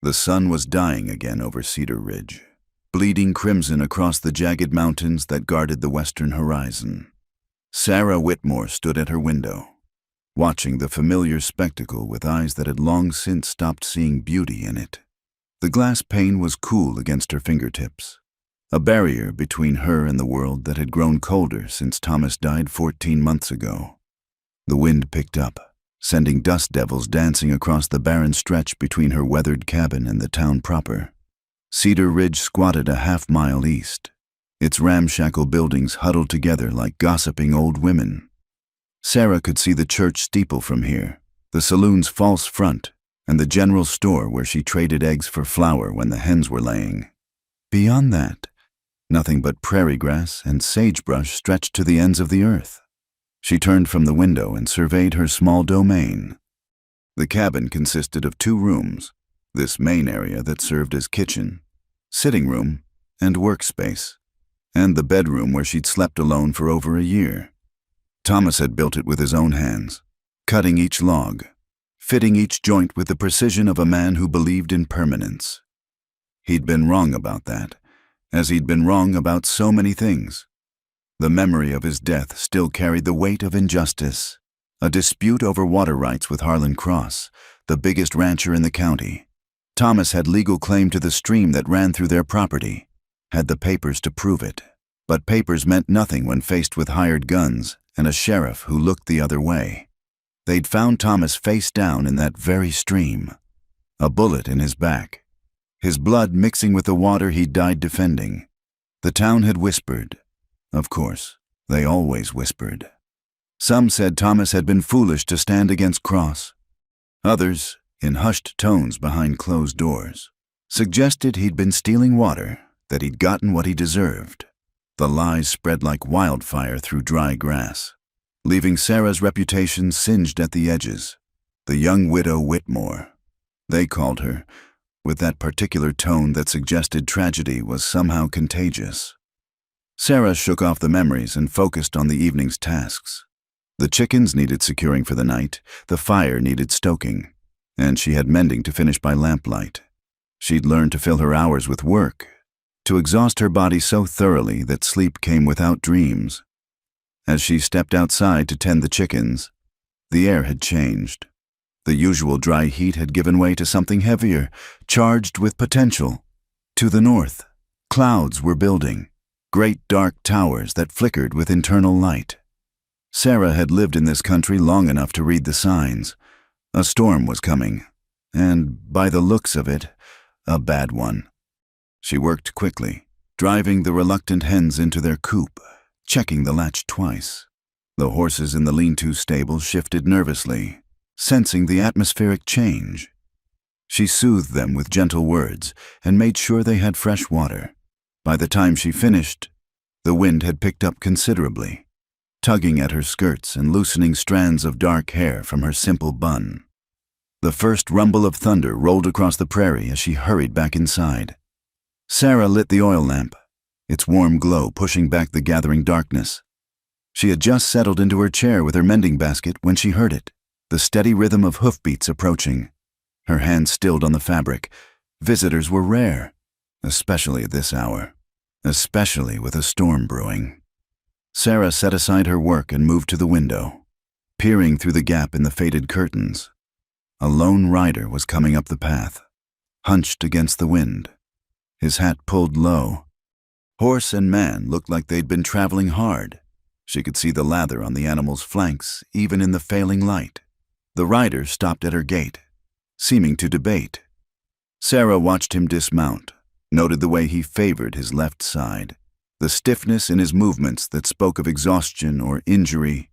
The sun was dying again over Cedar Ridge, bleeding crimson across the jagged mountains that guarded the western horizon. Sarah Whitmore stood at her window, watching the familiar spectacle with eyes that had long since stopped seeing beauty in it. The glass pane was cool against her fingertips, a barrier between her and the world that had grown colder since Thomas died 14 months ago. The wind picked up, sending dust devils dancing across the barren stretch between her weathered cabin and the town proper. Cedar Ridge squatted a half-mile east, its ramshackle buildings huddled together like gossiping old women. Sarah could see the church steeple from here, the saloon's false front, and the general store where she traded eggs for flour when the hens were laying. Beyond that, nothing but prairie grass and sagebrush stretched to the ends of the earth. She turned from the window and surveyed her small domain. The cabin consisted of 2 rooms, this main area that served as kitchen, sitting room, and workspace, and the bedroom where she'd slept alone for over a year. Thomas had built it with his own hands, cutting each log, fitting each joint with the precision of a man who believed in permanence. He'd been wrong about that, as he'd been wrong about so many things. The memory of his death still carried the weight of injustice. A dispute over water rights with Harlan Cross, the biggest rancher in the county. Thomas had legal claim to the stream that ran through their property, had the papers to prove it. But papers meant nothing when faced with hired guns and a sheriff who looked the other way. They'd found Thomas face down in that very stream, a bullet in his back, his blood mixing with the water he'd died defending. The town had whispered. Of course, they always whispered. Some said Thomas had been foolish to stand against Cross. Others, in hushed tones behind closed doors, suggested he'd been stealing water, that he'd gotten what he deserved. The lies spread like wildfire through dry grass, leaving Sarah's reputation singed at the edges. The young widow Whitmore, they called her, with that particular tone that suggested tragedy was somehow contagious. Sarah shook off the memories and focused on the evening's tasks. The chickens needed securing for the night, the fire needed stoking, and she had mending to finish by lamplight. She'd learned to fill her hours with work, to exhaust her body so thoroughly that sleep came without dreams. As she stepped outside to tend the chickens, the air had changed. The usual dry heat had given way to something heavier, charged with potential. To the north, clouds were building, great dark towers that flickered with internal light. Sarah had lived in this country long enough to read the signs. A storm was coming, and, by the looks of it, a bad one. She worked quickly, driving the reluctant hens into their coop, checking the latch twice. The horses in the lean-to stable shifted nervously, sensing the atmospheric change. She soothed them with gentle words and made sure they had fresh water. By the time she finished, the wind had picked up considerably, tugging at her skirts and loosening strands of dark hair from her simple bun. The first rumble of thunder rolled across the prairie as she hurried back inside. Sarah lit the oil lamp, its warm glow pushing back the gathering darkness. She had just settled into her chair with her mending basket when she heard it, the steady rhythm of hoofbeats approaching. Her hands stilled on the fabric. Visitors were rare, especially at this hour, especially with a storm brewing. Sarah set aside her work and moved to the window, peering through the gap in the faded curtains. A lone rider was coming up the path, hunched against the wind, his hat pulled low. Horse and man looked like they'd been traveling hard. She could see the lather on the animal's flanks, even in the failing light. The rider stopped at her gate, seeming to debate. Sarah watched him dismount, noted the way he favored his left side, the stiffness in his movements that spoke of exhaustion or injury,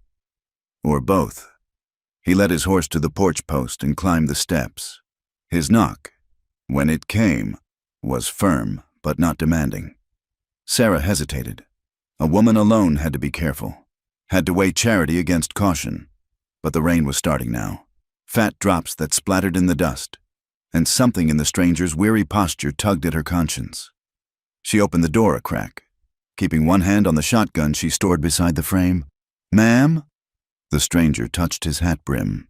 or both. He led his horse to the porch post and climbed the steps. His knock, when it came, was firm but not demanding. Sarah hesitated. A woman alone had to be careful, had to weigh charity against caution. But the rain was starting now, fat drops that splattered in the dust, and something in the stranger's weary posture tugged at her conscience. She opened the door a crack, keeping one hand on the shotgun she stored beside the frame. "Ma'am?" The stranger touched his hat brim.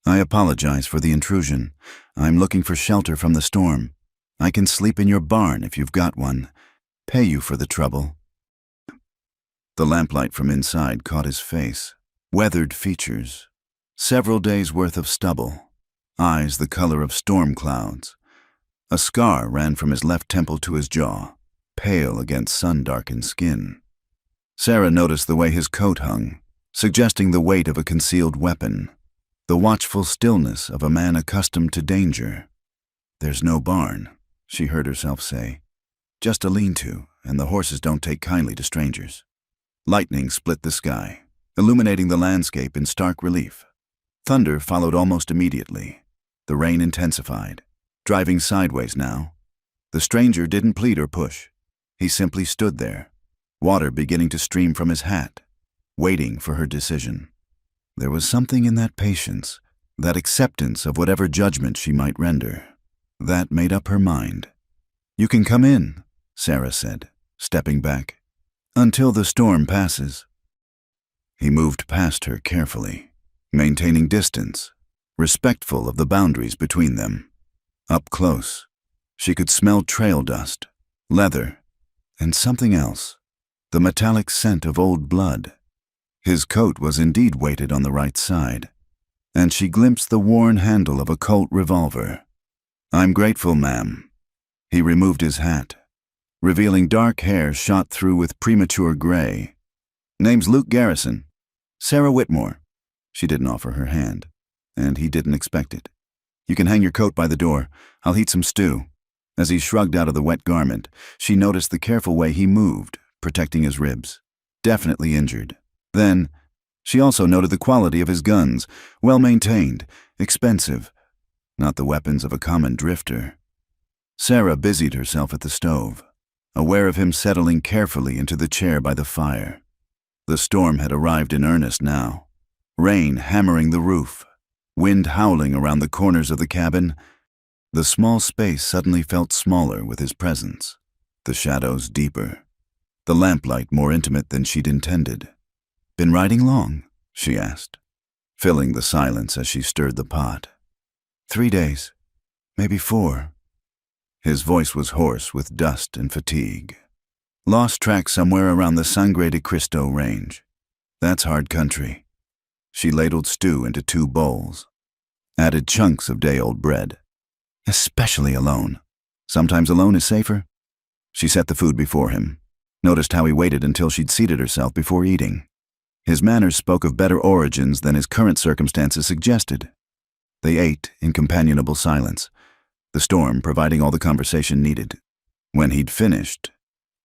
"I apologize for the intrusion. I'm looking for shelter from the storm. I can sleep in your barn if you've got one. Pay you for the trouble." The lamplight from inside caught his face. Weathered features. Several days' worth of stubble. Eyes the color of storm clouds. A scar ran from his left temple to his jaw, pale against sun-darkened skin. Sarah noticed the way his coat hung, suggesting the weight of a concealed weapon, the watchful stillness of a man accustomed to danger. "There's no barn," she heard herself say. "Just a lean-to, and the horses don't take kindly to strangers." Lightning split the sky, illuminating the landscape in stark relief. Thunder followed almost immediately. The rain intensified, driving sideways now. The stranger didn't plead or push. He simply stood there, water beginning to stream from his hat, waiting for her decision. There was something in that patience, that acceptance of whatever judgment she might render, that made up her mind. "You can come in," Sarah said, stepping back, "until the storm passes." He moved past her carefully, maintaining distance, respectful of the boundaries between them. Up close, she could smell trail dust, leather, and something else, the metallic scent of old blood. His coat was indeed weighted on the right side, and she glimpsed the worn handle of a Colt revolver. "I'm grateful, ma'am." He removed his hat, revealing dark hair shot through with premature gray. "Name's Luke Garrison. Sarah Whitmore." She didn't offer her hand, and he didn't expect it. "You can hang your coat by the door. I'll heat some stew." As he shrugged out of the wet garment, she noticed the careful way he moved, protecting his ribs. Definitely injured. Then, she also noted the quality of his guns, well-maintained, expensive, not the weapons of a common drifter. Sarah busied herself at the stove, aware of him settling carefully into the chair by the fire. The storm had arrived in earnest now. Rain hammering the roof, wind howling around the corners of the cabin. The small space suddenly felt smaller with his presence, the shadows deeper, the lamplight more intimate than she'd intended. "Been riding long?" she asked, filling the silence as she stirred the pot. 3 days, maybe 4. His voice was hoarse with dust and fatigue. "Lost track somewhere around the Sangre de Cristo range. That's hard country." She ladled stew into 2 bowls, added chunks of day-old bread. "Especially alone. Sometimes alone is safer." She set the food before him, noticed how he waited until she'd seated herself before eating. His manners spoke of better origins than his current circumstances suggested. They ate in companionable silence, the storm providing all the conversation needed. When he'd finished,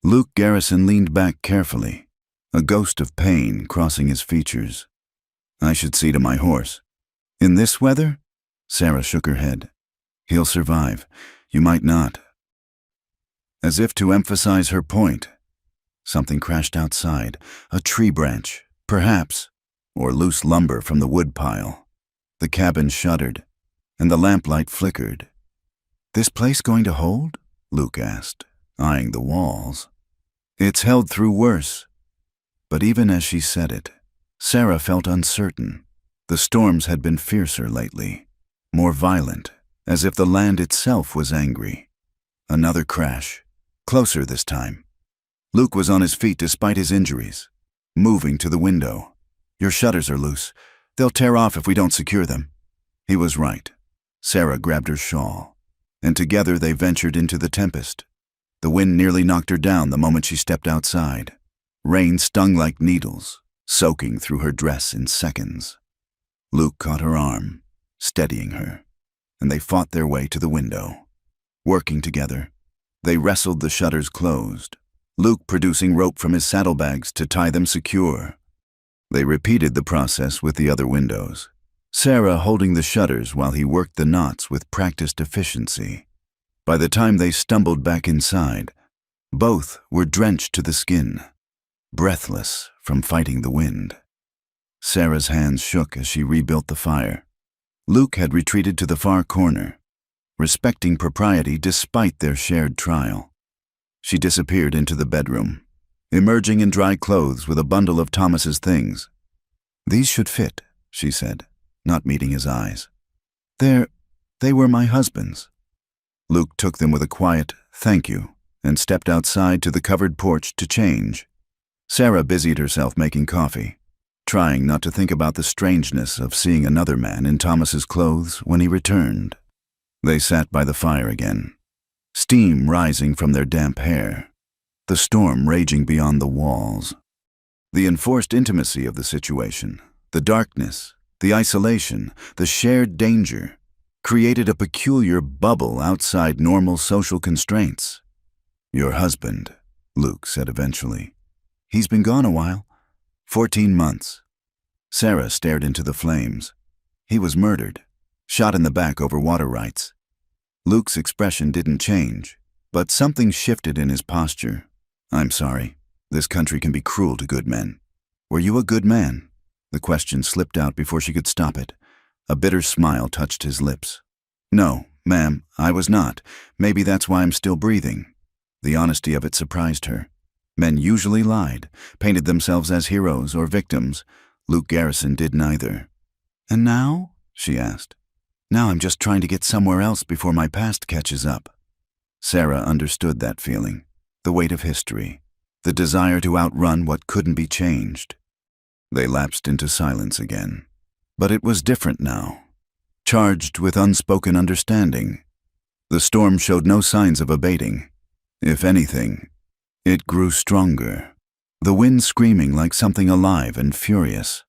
Luke Garrison leaned back carefully, a ghost of pain crossing his features. "I should see to my horse." "In this weather?" Sarah shook her head. "He'll survive. You might not." As if to emphasize her point, something crashed outside, a tree branch, perhaps, or loose lumber from the woodpile. The cabin shuddered, and the lamplight flickered. "This place going to hold?" Luke asked, eyeing the walls. "It's held through worse." But even as she said it, Sarah felt uncertain. The storms had been fiercer lately, more violent, as if the land itself was angry. Another crash, closer this time. Luke was on his feet despite his injuries, moving to the window. "Your shutters are loose. They'll tear off if we don't secure them." He was right. Sarah grabbed her shawl, and together they ventured into the tempest. The wind nearly knocked her down the moment she stepped outside. Rain stung like needles, soaking through her dress in seconds. Luke caught her arm, steadying her, and they fought their way to the window. Working together, they wrestled the shutters closed, Luke producing rope from his saddlebags to tie them secure. They repeated the process with the other windows, Sarah holding the shutters while he worked the knots with practiced efficiency. By the time they stumbled back inside, both were drenched to the skin, breathless from fighting the wind. Sarah's hands shook as she rebuilt the fire. Luke had retreated to the far corner, respecting propriety despite their shared trial. She disappeared into the bedroom, emerging in dry clothes with a bundle of Thomas's things. "These should fit," she said, not meeting his eyes. "They're They were my husband's. Luke took them with a quiet "thank you" and stepped outside to the covered porch to change. Sarah busied herself making coffee, trying not to think about the strangeness of seeing another man in Thomas's clothes when he returned. They sat by the fire again, steam rising from their damp hair, the storm raging beyond the walls. The enforced intimacy of the situation, the darkness, the isolation, the shared danger, created a peculiar bubble outside normal social constraints. "Your husband," Luke said eventually. "He's been gone a while. 14 months. Sarah stared into the flames. "He was murdered, shot in the back over water rights." Luke's expression didn't change, but something shifted in his posture. "I'm sorry. This country can be cruel to good men. Were you a good man?" The question slipped out before she could stop it. A bitter smile touched his lips. "No, ma'am, I was not. Maybe that's why I'm still breathing." The honesty of it surprised her. Men usually lied, painted themselves as heroes or victims. Luke Garrison did neither. "And now?" she asked. "Now I'm just trying to get somewhere else before my past catches up." Sarah understood that feeling, the weight of history, the desire to outrun what couldn't be changed. They lapsed into silence again. But it was different now, charged with unspoken understanding. The storm showed no signs of abating. If anything, it grew stronger, the wind screaming like something alive and furious.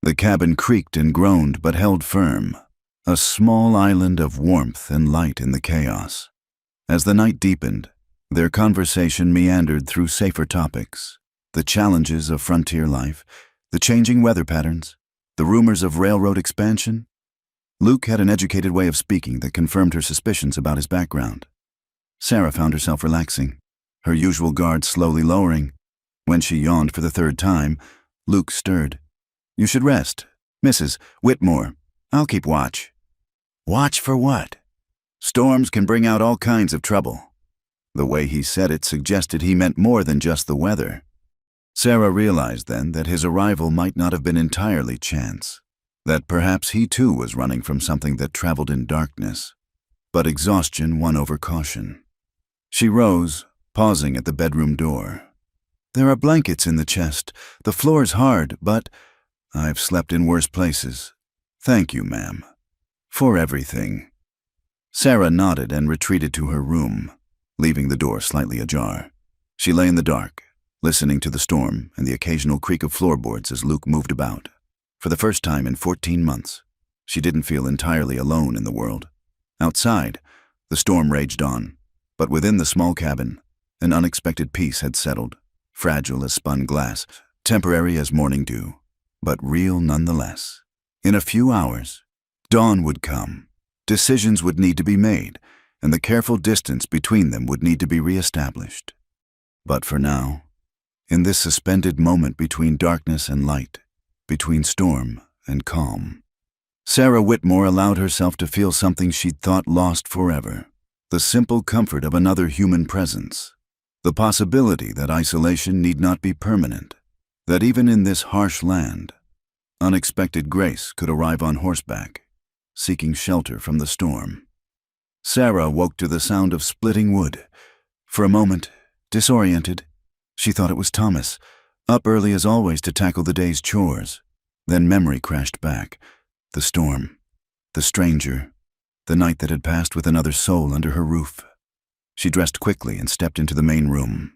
The cabin creaked and groaned but held firm, a small island of warmth and light in the chaos. As the night deepened, their conversation meandered through safer topics: the challenges of frontier life, the changing weather patterns, the rumors of railroad expansion. Luke had an educated way of speaking that confirmed her suspicions about his background. Sarah found herself relaxing, her usual guard slowly lowering. When she yawned for the third time, Luke stirred. "You should rest. Mrs. Whitmore, I'll keep watch." "Watch for what?" "Storms can bring out all kinds of trouble." The way he said it suggested he meant more than just the weather. Sarah realized then that his arrival might not have been entirely chance, that perhaps he too was running from something that traveled in darkness. But exhaustion won over caution. She rose, pausing at the bedroom door. "There are blankets in the chest. The floor's hard, but I've slept in worse places. Thank you, ma'am, for everything." Sarah nodded and retreated to her room, leaving the door slightly ajar. She lay in the dark, listening to the storm and the occasional creak of floorboards as Luke moved about. For the first time in 14 months, she didn't feel entirely alone in the world. Outside, the storm raged on, but within the small cabin, an unexpected peace had settled, fragile as spun glass, temporary as morning dew, but real nonetheless. In a few hours, dawn would come, decisions would need to be made, and the careful distance between them would need to be reestablished. But for now, in this suspended moment between darkness and light, between storm and calm, Sarah Whitmore allowed herself to feel something she'd thought lost forever: the simple comfort of another human presence, the possibility that isolation need not be permanent, that even in this harsh land, unexpected grace could arrive on horseback, seeking shelter from the storm. Sarah woke to the sound of splitting wood. For a moment, disoriented, she thought it was Thomas, up early as always to tackle the day's chores. Then memory crashed back. The storm, the stranger, the night that had passed with another soul under her roof. She dressed quickly and stepped into the main room.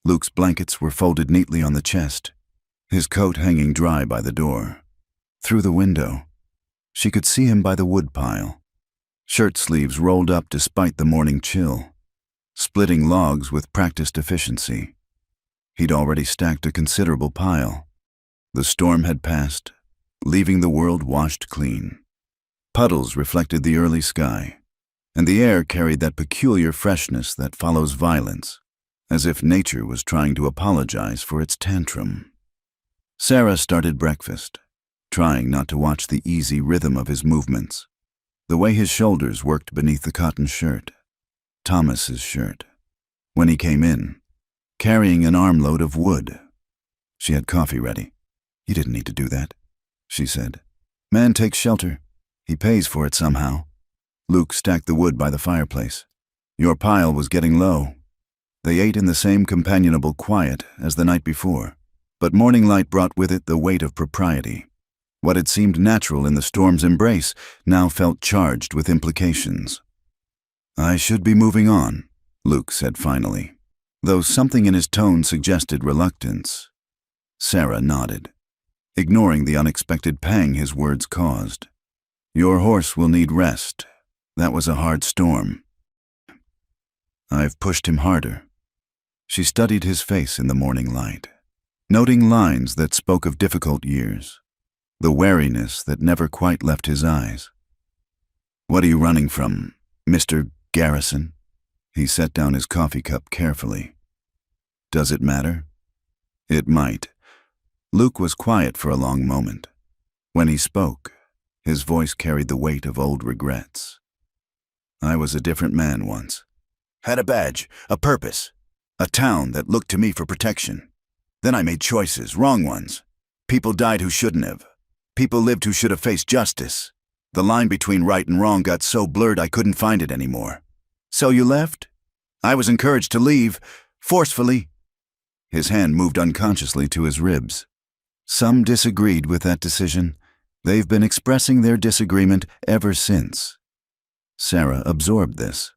Luke's blankets were folded neatly on the chest, his coat hanging dry by the door. Through the window, she could see him by the wood pile, shirt sleeves rolled up despite the morning chill, splitting logs with practiced efficiency. He'd already stacked a considerable pile. The storm had passed, leaving the world washed clean. Puddles reflected the early sky, and the air carried that peculiar freshness that follows violence, as if nature was trying to apologize for its tantrum. Sarah started breakfast, trying not to watch the easy rhythm of his movements, the way his shoulders worked beneath the cotton shirt, Thomas's shirt, when he came in, carrying an armload of wood. She had coffee ready. "You didn't need to do that," she said. "Man takes shelter. He pays for it somehow." Luke stacked the wood by the fireplace. Your pile was getting low. They ate in the same companionable quiet as the night before, but morning light brought with it the weight of propriety. What had seemed natural in the storm's embrace now felt charged with implications. "I should be moving on," Luke said finally, though something in his tone suggested reluctance. Sarah nodded, ignoring the unexpected pang his words caused. "Your horse will need rest. That was a hard storm." "I've pushed him harder." She studied his face in the morning light, noting lines that spoke of difficult years, the wariness that never quite left his eyes. "What are you running from, Mr. Garrison?" He set down his coffee cup carefully. "Does it matter?" It might. Luke was quiet for a long moment. When he spoke, his voice carried the weight of old regrets. "I was a different man once. Had a badge, a purpose, a town that looked to me for protection. Then I made choices, wrong ones. People died who shouldn't have. People lived who should have faced justice. The line between right and wrong got so blurred I couldn't find it anymore. So you left? I was encouraged to leave, forcefully." His hand moved unconsciously to his ribs. Some disagreed with that decision. They've been expressing their disagreement ever since. Sarah absorbed this,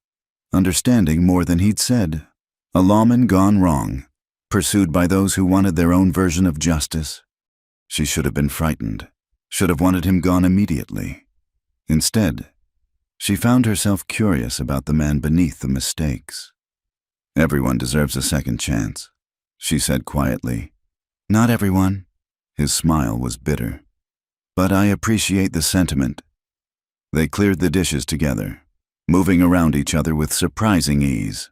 understanding more than he'd said. A lawman gone wrong, pursued by those who wanted their own version of justice. She should have been frightened, should have wanted him gone immediately. Instead, she found herself curious about the man beneath the mistakes. "Everyone deserves a second chance," she said quietly. "Not everyone." His smile was bitter. "But I appreciate the sentiment." They cleared the dishes together, moving around each other with surprising ease.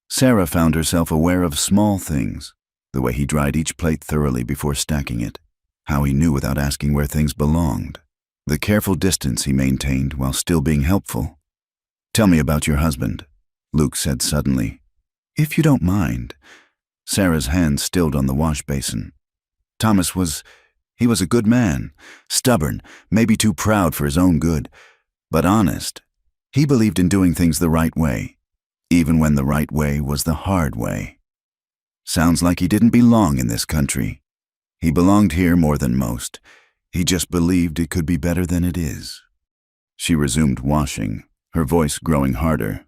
Sarah found herself aware of small things, the way he dried each plate thoroughly before stacking it, how he knew without asking where things belonged, the careful distance he maintained while still being helpful. "Tell me about your husband," Luke said suddenly. "If you don't mind." Sarah's hand stilled on the wash basin. "Thomas he was a good man, stubborn, maybe too proud for his own good, but honest. He believed in doing things the right way, even when the right way was the hard way. Sounds like he didn't belong in this country. He belonged here more than most. He just believed it could be better than it is." She resumed washing, her voice growing harder.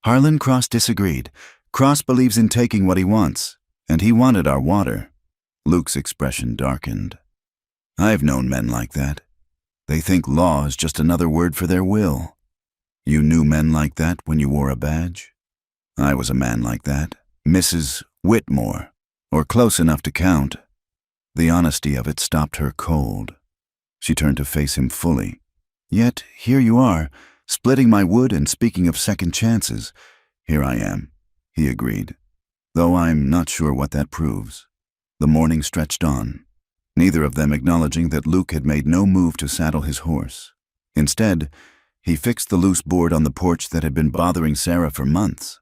"Harlan Cross disagreed. Cross believes in taking what he wants, and he wanted our water." Luke's expression darkened. "I've known men like that. They think law is just another word for their will. You knew men like that when you wore a badge?" "I was a man like that, Mrs. Whitmore, or close enough to count." The honesty of it stopped her cold. She turned to face him fully. "Yet here you are, splitting my wood and speaking of second chances." "Here I am," he agreed, though I'm not sure what that proves. The morning stretched on, neither of them acknowledging that Luke had made no move to saddle his horse. Instead, he fixed the loose board on the porch that had been bothering Sarah for months.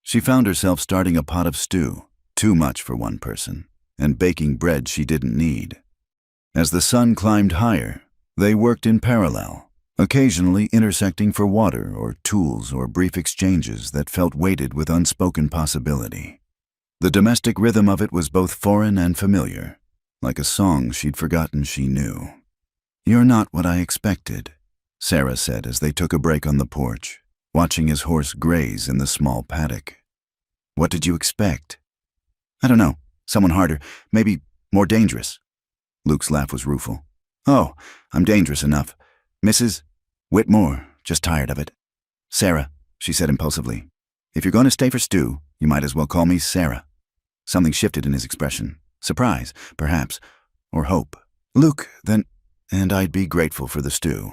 She found herself starting a pot of stew, too much for one person, and baking bread she didn't need. As the sun climbed higher, they worked in parallel, occasionally intersecting for water or tools or brief exchanges that felt weighted with unspoken possibility. The domestic rhythm of it was both foreign and familiar, like a song she'd forgotten she knew. "You're not what I expected," Sarah said as they took a break on the porch, watching his horse graze in the small paddock. "What did you expect?" "I don't know. Someone harder, maybe more dangerous." Luke's laugh was rueful. "Oh, I'm dangerous enough. Mrs. Whitmore, just tired of it." "Sarah," she said impulsively. "If you're going to stay for stew, you might as well call me Sarah." Something shifted in his expression. Surprise, perhaps, or hope. "Luke, then, and I'd be grateful for the stew."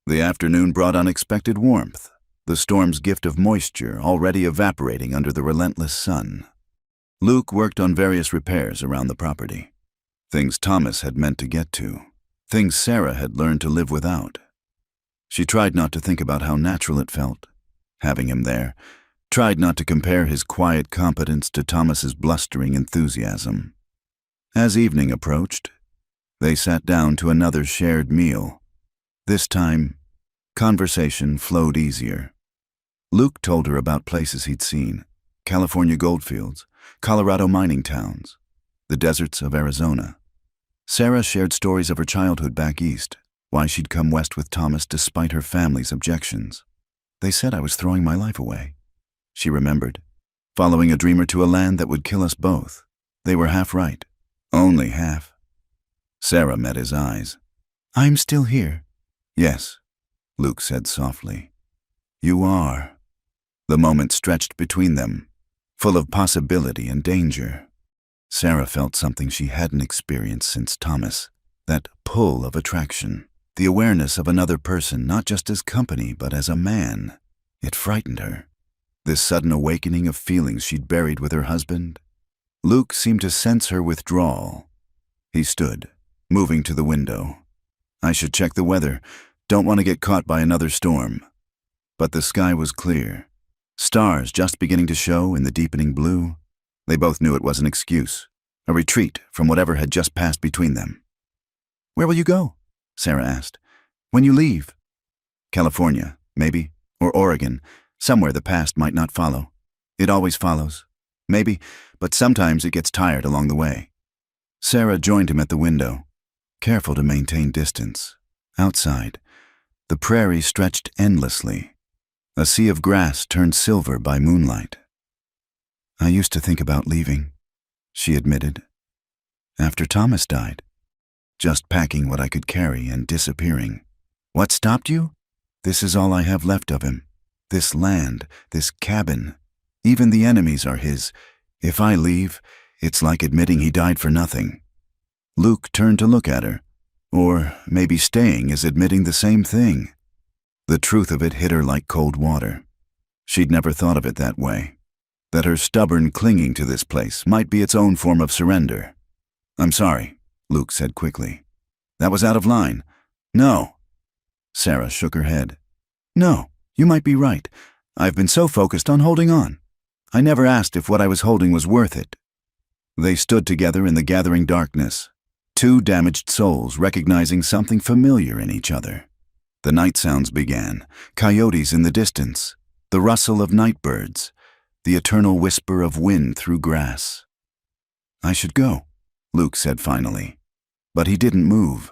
The afternoon brought unexpected warmth, the storm's gift of moisture already evaporating under the relentless sun. Luke worked on various repairs around the property. Things Thomas had meant to get to, things Sarah had learned to live without. She tried not to think about how natural it felt, having him there, tried not to compare his quiet competence to Thomas's blustering enthusiasm. As evening approached, they sat down to another shared meal, this time Conversation flowed easier. Luke told her about places he'd seen: California goldfields, Colorado mining towns, the deserts of Arizona. Sarah shared stories of her childhood back east, why she'd come west with Thomas despite her family's objections. They said I was throwing my life away, she remembered, following a dreamer to a land that would kill us both. They were half right. Only half. Sarah met his eyes. I'm still here. Yes, Luke said softly. You are. The moment stretched between them, full of possibility and danger. Sarah felt something she hadn't experienced since Thomas, that pull of attraction, the awareness of another person not just as company but as a man. It frightened her, this sudden awakening of feelings she'd buried with her husband. Luke seemed to sense her withdrawal. He stood, moving to the window. I should check the weather. Don't want to get caught by another storm. But the sky was clear. Stars just beginning to show in the deepening blue. They both knew it was an excuse, a retreat from whatever had just passed between them. Where will you go? Sarah asked. When you leave? California, maybe, or Oregon, somewhere the past might not follow. It always follows. Maybe, but sometimes it gets tired along the way. Sarah joined him at the window, careful to maintain distance. Outside, the prairie stretched endlessly. A sea of grass turned silver by moonlight. I used to think about leaving, she admitted. After Thomas died, just packing what I could carry and disappearing. What stopped you? This is all I have left of him. This land, this cabin. Even the enemies are his. If I leave, it's like admitting he died for nothing. Luke turned to look at her. Or maybe staying is admitting the same thing. The truth of it hit her like cold water. She'd never thought of it that way. That her stubborn clinging to this place might be its own form of surrender. I'm sorry, Luke said quickly. That was out of line. No. Sarah shook her head. No, you might be right. I've been so focused on holding on. I never asked if what I was holding was worth it. They stood together in the gathering darkness, two damaged souls recognizing something familiar in each other. The night sounds began, coyotes in the distance, the rustle of night birds, the eternal whisper of wind through grass. I should go, Luke said finally, but he didn't move.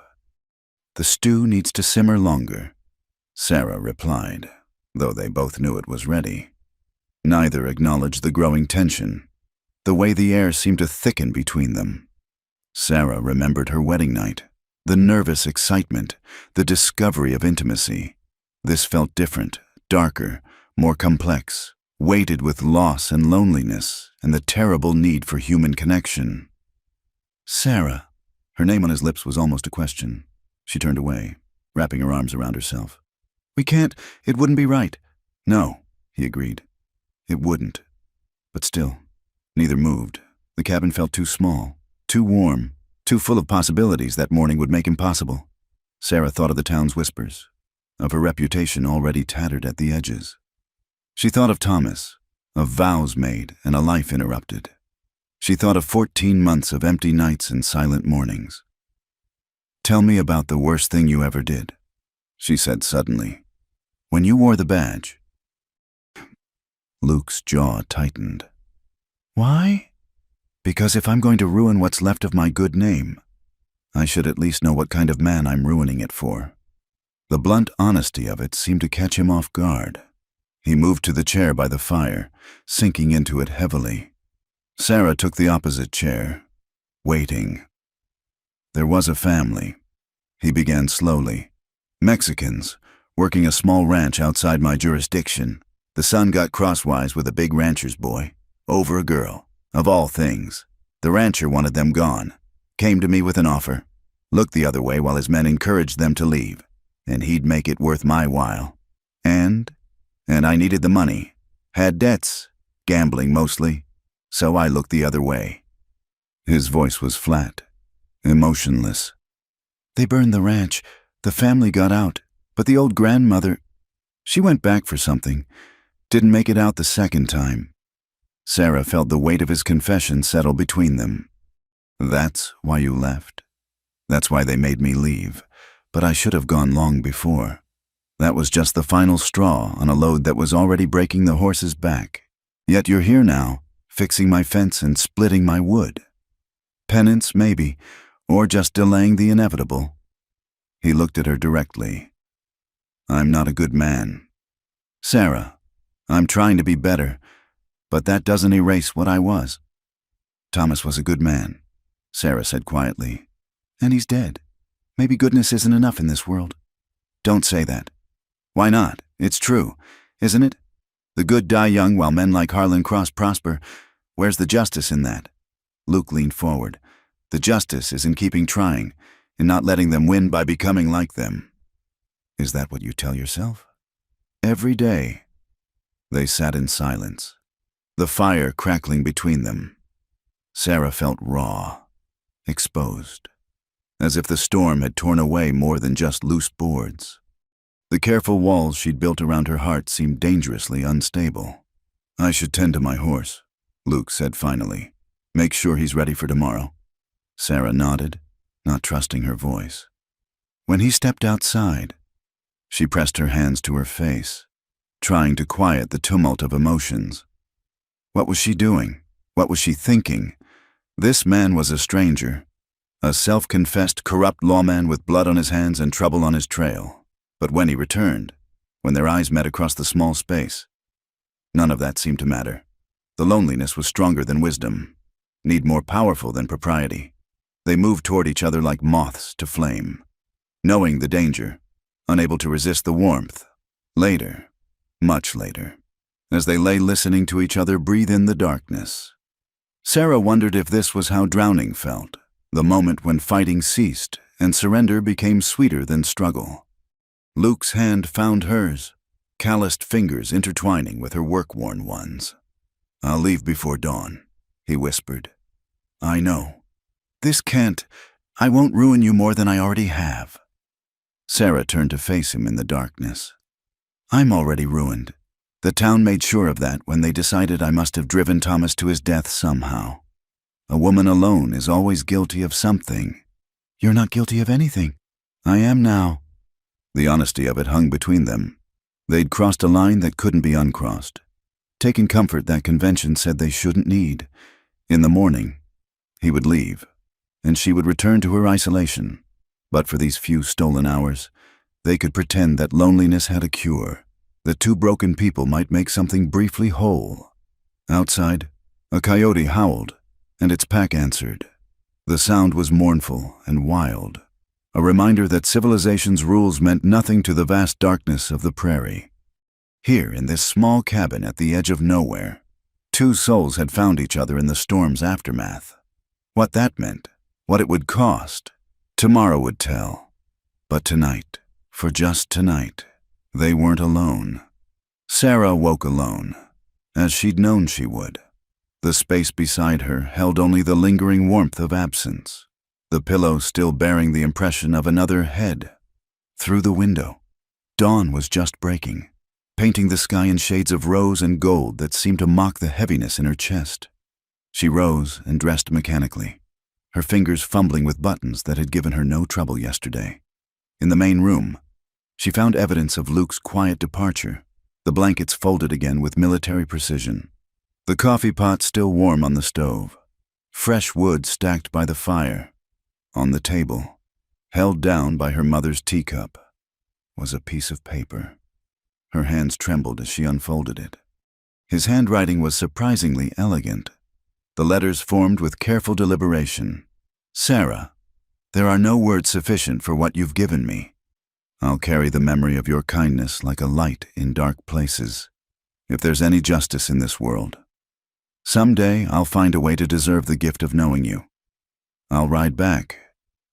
The stew needs to simmer longer, Sarah replied, though they both knew it was ready. Neither acknowledged the growing tension, the way the air seemed to thicken between them. Sarah remembered her wedding night, the nervous excitement, the discovery of intimacy. This felt different, darker, more complex, weighted with loss and loneliness and the terrible need for human connection. Sarah. Her name on his lips was almost a question. She turned away, wrapping her arms around herself. We can't. It wouldn't be right. No, he agreed. It wouldn't. But still, neither moved. The cabin felt too small, too warm, too full of possibilities that morning would make impossible. Sarah thought of the town's whispers, of her reputation already tattered at the edges. She thought of Thomas, of vows made and a life interrupted. She thought of 14 months of empty nights and silent mornings. Tell me about the worst thing you ever did, she said suddenly. When you wore the badge. Luke's jaw tightened. Why? Because if I'm going to ruin what's left of my good name, I should at least know what kind of man I'm ruining it for. The blunt honesty of it seemed to catch him off guard. He moved to the chair by the fire, sinking into it heavily. Sarah took the opposite chair, waiting. There was a family. He began slowly. Mexicans, working a small ranch outside my jurisdiction. The son got crosswise with a big rancher's boy, over a girl, of all things. The rancher wanted them gone, came to me with an offer, looked the other way while his men encouraged them to leave, and he'd make it worth my while. And I needed the money, had debts, gambling mostly, so I looked the other way. His voice was flat, emotionless. They burned the ranch, the family got out, but the old grandmother, she went back for something, didn't make it out the second time. Sarah felt the weight of his confession settle between them. That's why you left? That's why they made me leave, but I should have gone long before. That was just the final straw on a load that was already breaking the horse's back. Yet you're here now, fixing my fence and splitting my wood. Penance, maybe, or just delaying the inevitable. He looked at her directly. I'm not a good man. Sarah, I'm trying to be better, but that doesn't erase what I was. Thomas was a good man, Sarah said quietly. And he's dead. Maybe goodness isn't enough in this world. Don't say that. Why not? It's true, isn't it? The good die young while men like Harlan Cross prosper. Where's the justice in that? Luke leaned forward. The justice is in keeping trying, in not letting them win by becoming like them. Is that what you tell yourself? Every day. They sat in silence, the fire crackling between them. Sarah felt raw, exposed, as if the storm had torn away more than just loose boards. The careful walls she'd built around her heart seemed dangerously unstable. I should tend to my horse, Luke said finally. Make sure he's ready for tomorrow. Sarah nodded, not trusting her voice. When he stepped outside, she pressed her hands to her face, trying to quiet the tumult of emotions. What was she doing? What was she thinking? This man was a stranger, a self-confessed corrupt lawman with blood on his hands and trouble on his trail. But when he returned, when their eyes met across the small space, none of that seemed to matter. The loneliness was stronger than wisdom, need more powerful than propriety. They moved toward each other like moths to flame, knowing the danger, unable to resist the warmth. Later, much later, as they lay listening to each other breathe in the darkness, Sarah wondered if this was how drowning felt, the moment when fighting ceased and surrender became sweeter than struggle. Luke's hand found hers, calloused fingers intertwining with her work-worn ones. I'll leave before dawn, he whispered. I know. I won't ruin you more than I already have. Sarah turned to face him in the darkness. I'm already ruined. The town made sure of that when they decided I must have driven Thomas to his death somehow. A woman alone is always guilty of something. You're not guilty of anything. I am now. The honesty of it hung between them. They'd crossed a line that couldn't be uncrossed, taken comfort that convention said they shouldn't need. In the morning, he would leave, and she would return to her isolation. But for these few stolen hours, they could pretend that loneliness had a cure, that two broken people might make something briefly whole. Outside, a coyote howled, and its pack answered. The sound was mournful and wild, a reminder that civilization's rules meant nothing to the vast darkness of the prairie. Here, in this small cabin at the edge of nowhere, two souls had found each other in the storm's aftermath. What that meant, what it would cost, tomorrow would tell. But tonight, for just tonight, they weren't alone. Sarah woke alone, as she'd known she would. The space beside her held only the lingering warmth of absence, the pillow still bearing the impression of another head. Through the window, dawn was just breaking, painting the sky in shades of rose and gold that seemed to mock the heaviness in her chest. She rose and dressed mechanically, her fingers fumbling with buttons that had given her no trouble yesterday. In the main room, she found evidence of Luke's quiet departure, the blankets folded again with military precision, the coffee pot still warm on the stove, fresh wood stacked by the fire. On the table, held down by her mother's teacup, was a piece of paper. Her hands trembled as she unfolded it. His handwriting was surprisingly elegant, the letters formed with careful deliberation. Sarah, there are no words sufficient for what you've given me. I'll carry the memory of your kindness like a light in dark places, if there's any justice in this world. Someday I'll find a way to deserve the gift of knowing you. I'll ride back,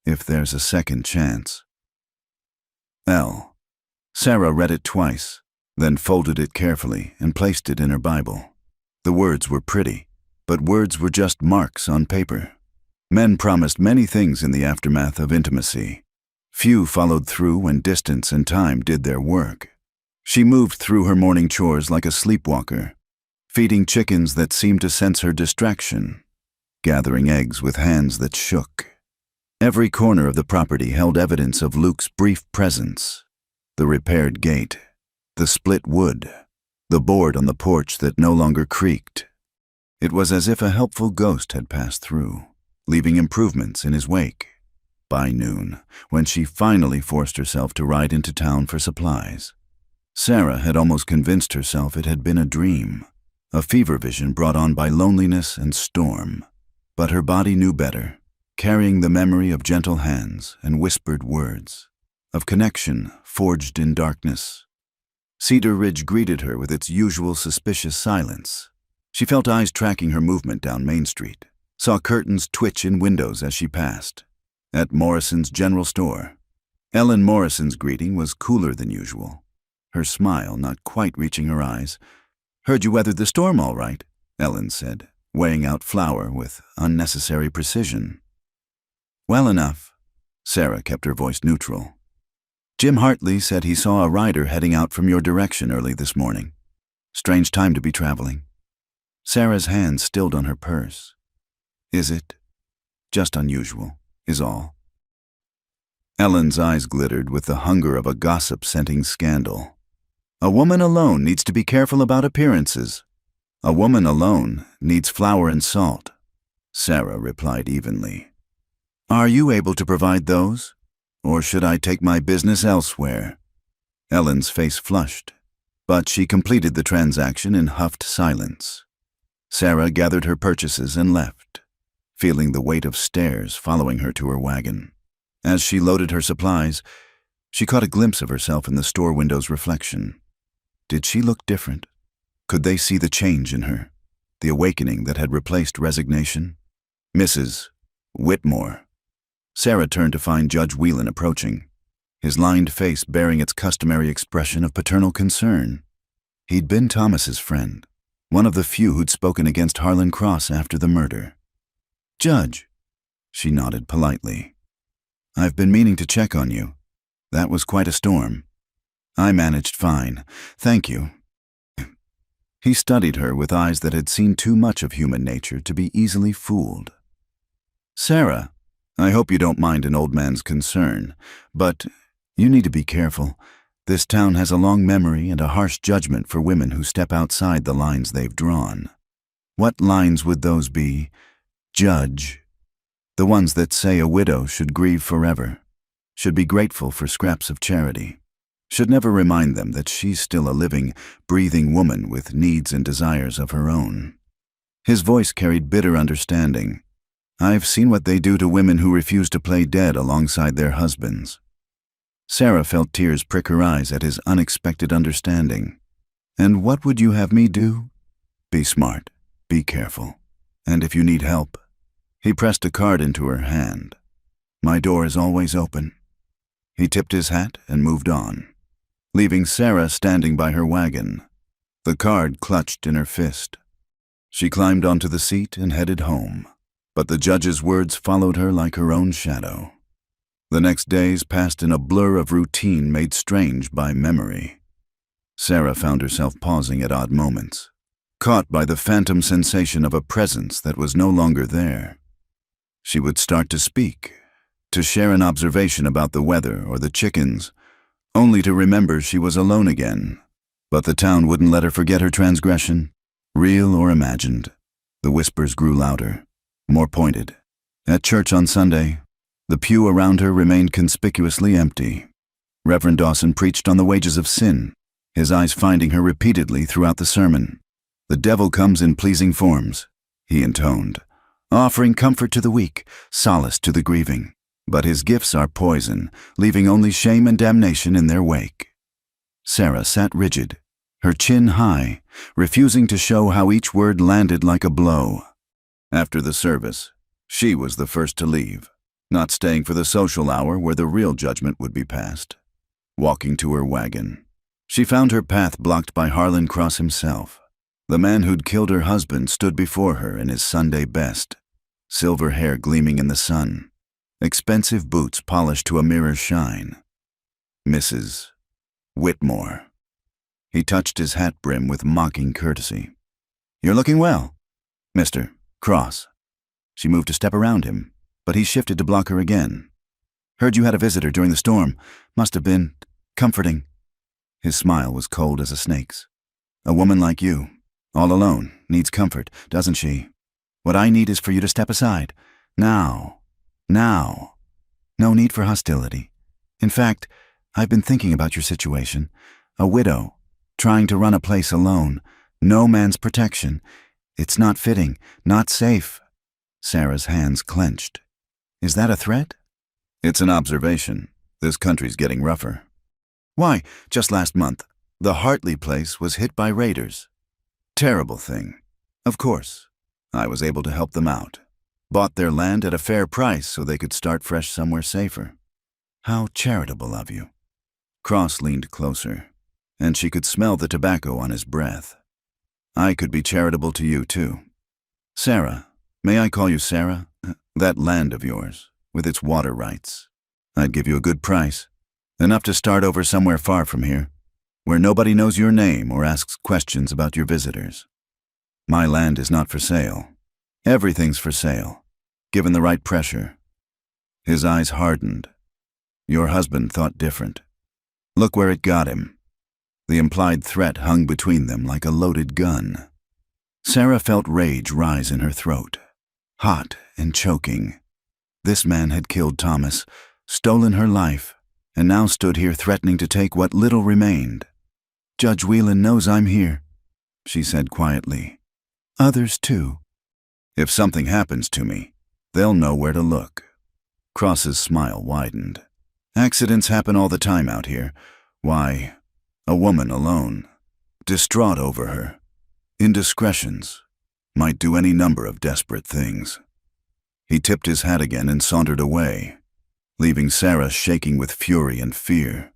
if there's a second chance. L. Sarah read it twice, then folded it carefully and placed it in her Bible. The words were pretty, but words were just marks on paper. Men promised many things in the aftermath of intimacy. Few followed through when distance and time did their work. She moved through her morning chores like a sleepwalker, feeding chickens that seemed to sense her distraction, gathering eggs with hands that shook. Every corner of the property held evidence of Luke's brief presence, The repaired gate, the split wood, the board on the porch that no longer creaked. It was as if a helpful ghost had passed through, leaving improvements in his wake. By noon, when she finally forced herself to ride into town for supplies, Sarah had almost convinced herself it had been a dream, a fever vision brought on by loneliness and storm. But her body knew better, carrying the memory of gentle hands and whispered words, of connection forged in darkness. Cedar Ridge greeted her with its usual suspicious silence. She felt eyes tracking her movement down Main Street, saw curtains twitch in windows as she passed. At Morrison's general store, Ellen Morrison's greeting was cooler than usual, her smile not quite reaching her eyes. "Heard you weathered the storm all right," Ellen said, weighing out flour with unnecessary precision. "Well enough." Sarah kept her voice neutral. "Jim Hartley said he saw a rider heading out from your direction early this morning. Strange time to be traveling." Sarah's hand stilled on her purse. "Is it? Just unusual, is all." Ellen's eyes glittered with the hunger of a gossip-scenting scandal. "A woman alone needs to be careful about appearances. A woman alone needs flour and salt," Sarah replied evenly. "Are you able to provide those? Or should I take my business elsewhere?" Ellen's face flushed, but she completed the transaction in huffed silence. Sarah gathered her purchases and left, feeling the weight of stares following her to her wagon. As she loaded her supplies, she caught a glimpse of herself in the store window's reflection. Did she look different? Could they see the change in her, the awakening that had replaced resignation? "Mrs. Whitmore." Sarah turned to find Judge Whelan approaching, his lined face bearing its customary expression of paternal concern. He'd been Thomas's friend, one of the few who'd spoken against Harlan Cross after the murder. "Judge," she nodded politely. "I've been meaning to check on you. That was quite a storm." "I managed fine, thank you." He studied her with eyes that had seen too much of human nature to be easily fooled. "Sarah, I hope you don't mind an old man's concern, but you need to be careful. This town has a long memory and a harsh judgment for women who step outside the lines they've drawn." "What lines would those be, Judge?" "The ones that say a widow should grieve forever, should be grateful for scraps of charity, should never remind them that she's still a living, breathing woman with needs and desires of her own." His voice carried bitter understanding. "I've seen what they do to women who refuse to play dead alongside their husbands." Sarah felt tears prick her eyes at his unexpected understanding. "And what would you have me do?" "Be smart, be careful, and if you need help." He pressed a card into her hand. "My door is always open." He tipped his hat and moved on, leaving Sarah standing by her wagon, the card clutched in her fist. She climbed onto the seat and headed home, but the judge's words followed her like her own shadow. The next days passed in a blur of routine made strange by memory. Sarah found herself pausing at odd moments, caught by the phantom sensation of a presence that was no longer there. She would start to speak, to share an observation about the weather or the chickens, only to remember she was alone again. But the town wouldn't let her forget her transgression, real or imagined. The whispers grew louder, more pointed. At church on Sunday, the pew around her remained conspicuously empty. Reverend Dawson preached on the wages of sin, his eyes finding her repeatedly throughout the sermon. "The devil comes in pleasing forms," he intoned, "offering comfort to the weak, solace to the grieving. But his gifts are poison, leaving only shame and damnation in their wake." Sarah sat rigid, her chin high, refusing to show how each word landed like a blow. After the service, she was the first to leave, not staying for the social hour where the real judgment would be passed. Walking to her wagon, she found her path blocked by Harlan Cross himself. The man who'd killed her husband stood before her in his Sunday best, silver hair gleaming in the sun, expensive boots polished to a mirror's shine. "Mrs. Whitmore." He touched his hat brim with mocking courtesy. "You're looking well, Mr. Cross." She moved a step around him, but he shifted to block her again. "Heard you had a visitor during the storm. Must have been comforting." His smile was cold as a snake's. "A woman like you, all alone, needs comfort, doesn't she? What I need is for you to step aside. Now. Now. No need for hostility. In fact, I've been thinking about your situation. A widow, trying to run a place alone, no man's protection. It's not fitting, not safe." Sarah's hands clenched. "Is that a threat?" "It's an observation. This country's getting rougher." "Why, just last month, the Hartley place was hit by raiders." "Terrible thing. Of course. I was able to help them out. Bought their land at a fair price so they could start fresh somewhere safer." "How charitable of you." Cross leaned closer, and she could smell the tobacco on his breath. "I could be charitable to you, too. Sarah, may I call you Sarah? That land of yours, with its water rights. I'd give you a good price. Enough to start over somewhere far from here, where nobody knows your name or asks questions about your visitors. My land is not for sale. Everything's for sale, given the right pressure." His eyes hardened. "Your husband thought different. Look where it got him." The implied threat hung between them like a loaded gun. Sarah felt rage rise in her throat, hot and choking. This man had killed Thomas, stolen her life, and now stood here threatening to take what little remained. "Judge Whelan knows I'm here," she said quietly. "Others too. If something happens to me, they'll know where to look." Cross's smile widened. "Accidents happen all the time out here. Why, a woman alone, distraught over her, indiscretions, might do any number of desperate things." He tipped his hat again and sauntered away, leaving Sarah shaking with fury and fear.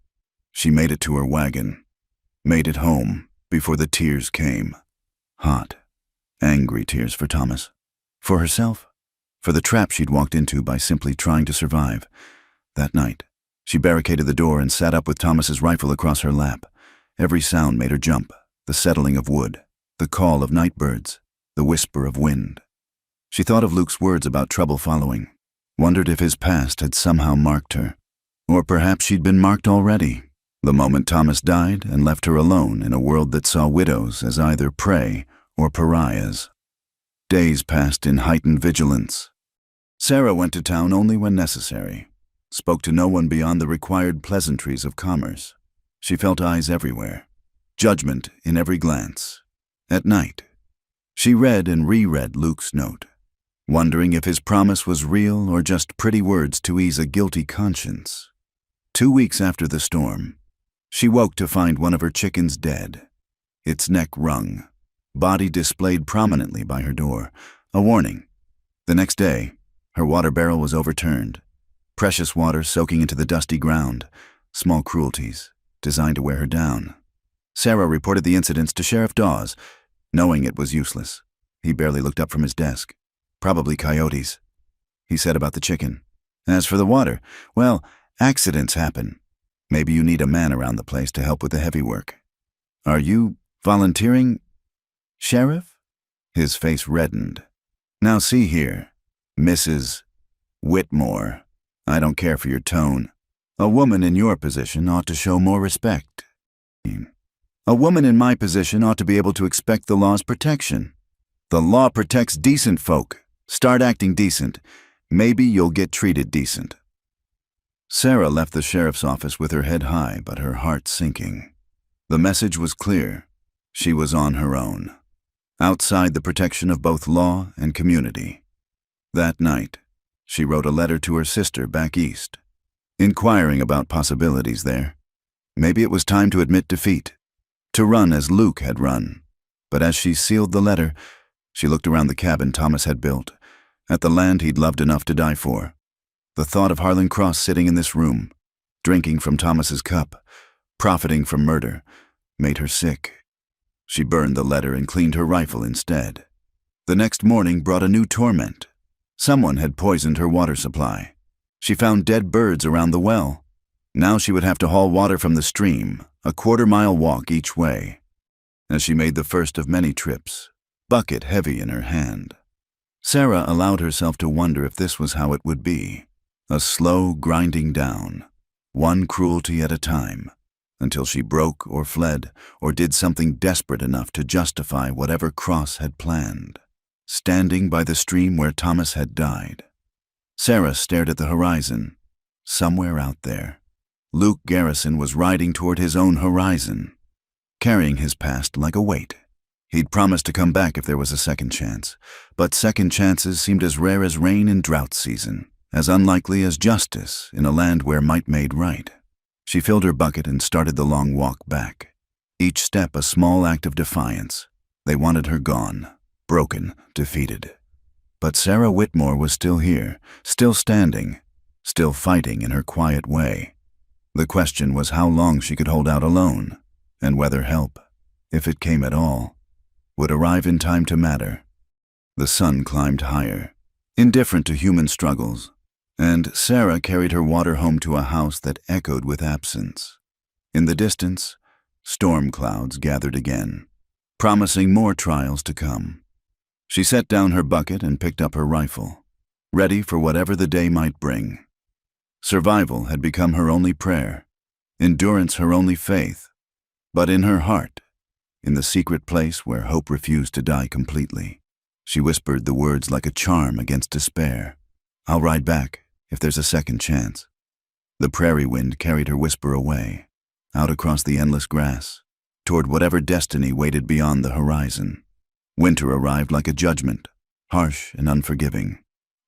She made it to her wagon, made it home before the tears came. Hot, angry tears for Thomas. For herself, for the trap she'd walked into by simply trying to survive. That night, she barricaded the door and sat up with Thomas's rifle across her lap. Every sound made her jump, the settling of wood, the call of night birds, the whisper of wind. She thought of Luke's words about trouble following, wondered if his past had somehow marked her. Or perhaps she'd been marked already, the moment Thomas died and left her alone in a world that saw widows as either prey or pariahs. Days passed in heightened vigilance. Sarah went to town only when necessary, spoke to no one beyond the required pleasantries of commerce. She felt eyes everywhere, judgment in every glance. At night, she read and reread Luke's note, wondering if his promise was real or just pretty words to ease a guilty conscience. 2 weeks after the storm, she woke to find one of her chickens dead, its neck wrung, body displayed prominently by her door, a warning. The next day, her water barrel was overturned, precious water soaking into the dusty ground, small cruelties designed to wear her down. Sarah reported the incidents to Sheriff Dawes, knowing it was useless. He barely looked up from his desk. "Probably coyotes," he said about the chicken. "As for the water, well, accidents happen. Maybe you need a man around the place to help with the heavy work. Are you volunteering, Sheriff?" His face reddened. "Now see here, Mrs. Whitmore, I don't care for your tone. A woman in your position ought to show more respect. A woman in my position ought to be able to expect the law's protection. The law protects decent folk. Start acting decent. Maybe you'll get treated decent." Sarah left the sheriff's office with her head high but her heart sinking. The message was clear. She was on her own, outside the protection of both law and community. That night, she wrote a letter to her sister back east, inquiring about possibilities there. Maybe it was time to admit defeat, to run as Luke had run. But as she sealed the letter, she looked around the cabin Thomas had built, at the land he'd loved enough to die for. The thought of Harlan Cross sitting in this room, drinking from Thomas's cup, profiting from murder, made her sick. She burned the letter and cleaned her rifle instead. The next morning brought a new torment. Someone had poisoned her water supply. She found dead birds around the well. Now she would have to haul water from the stream, a quarter-mile walk each way. As she made the first of many trips, bucket heavy in her hand, Sarah allowed herself to wonder if this was how it would be. A slow grinding down, one cruelty at a time, until she broke or fled or did something desperate enough to justify whatever Cross had planned. Standing by the stream where Thomas had died, Sarah stared at the horizon. Somewhere out there, Luke Garrison was riding toward his own horizon, carrying his past like a weight. He'd promised to come back if there was a second chance, but second chances seemed as rare as rain in drought season, as unlikely as justice in a land where might made right. She filled her bucket and started the long walk back, each step a small act of defiance. They wanted her gone, broken, defeated. But Sarah Whitmore was still here, still standing, still fighting in her quiet way. The question was how long she could hold out alone, and whether help, if it came at all, would arrive in time to matter. The sun climbed higher, indifferent to human struggles, and Sarah carried her water home to a house that echoed with absence. In the distance, storm clouds gathered again, promising more trials to come. She set down her bucket and picked up her rifle, ready for whatever the day might bring. Survival had become her only prayer, endurance her only faith, but in her heart, in the secret place where hope refused to die completely, she whispered the words like a charm against despair. "I'll ride back if there's a second chance." The prairie wind carried her whisper away, out across the endless grass, toward whatever destiny waited beyond the horizon. Winter arrived like a judgment, harsh and unforgiving.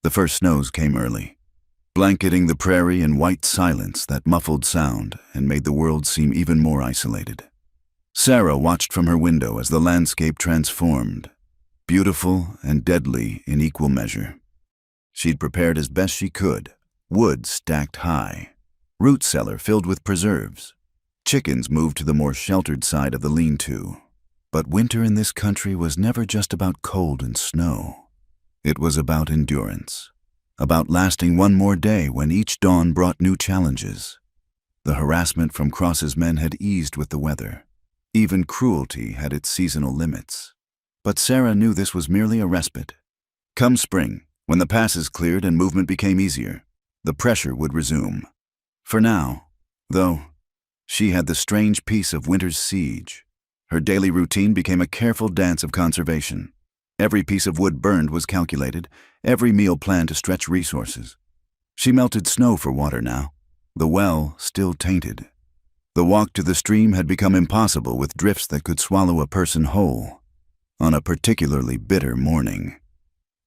The first snows came early, blanketing the prairie in white silence that muffled sound and made the world seem even more isolated. Sarah watched from her window as the landscape transformed, beautiful and deadly in equal measure. She'd prepared as best she could: wood stacked high, root cellar filled with preserves. Chickens moved to the more sheltered side of the lean-to. But winter in this country was never just about cold and snow. It was about endurance, about lasting one more day when each dawn brought new challenges. The harassment from Cross's men had eased with the weather. Even cruelty had its seasonal limits. But Sarah knew this was merely a respite. Come spring, when the passes cleared and movement became easier, the pressure would resume. For now, though, she had the strange peace of winter's siege. Her daily routine became a careful dance of conservation. Every piece of wood burned was calculated, every meal planned to stretch resources. She melted snow for water now, the well still tainted. The walk to the stream had become impossible with drifts that could swallow a person whole. On a particularly bitter morning,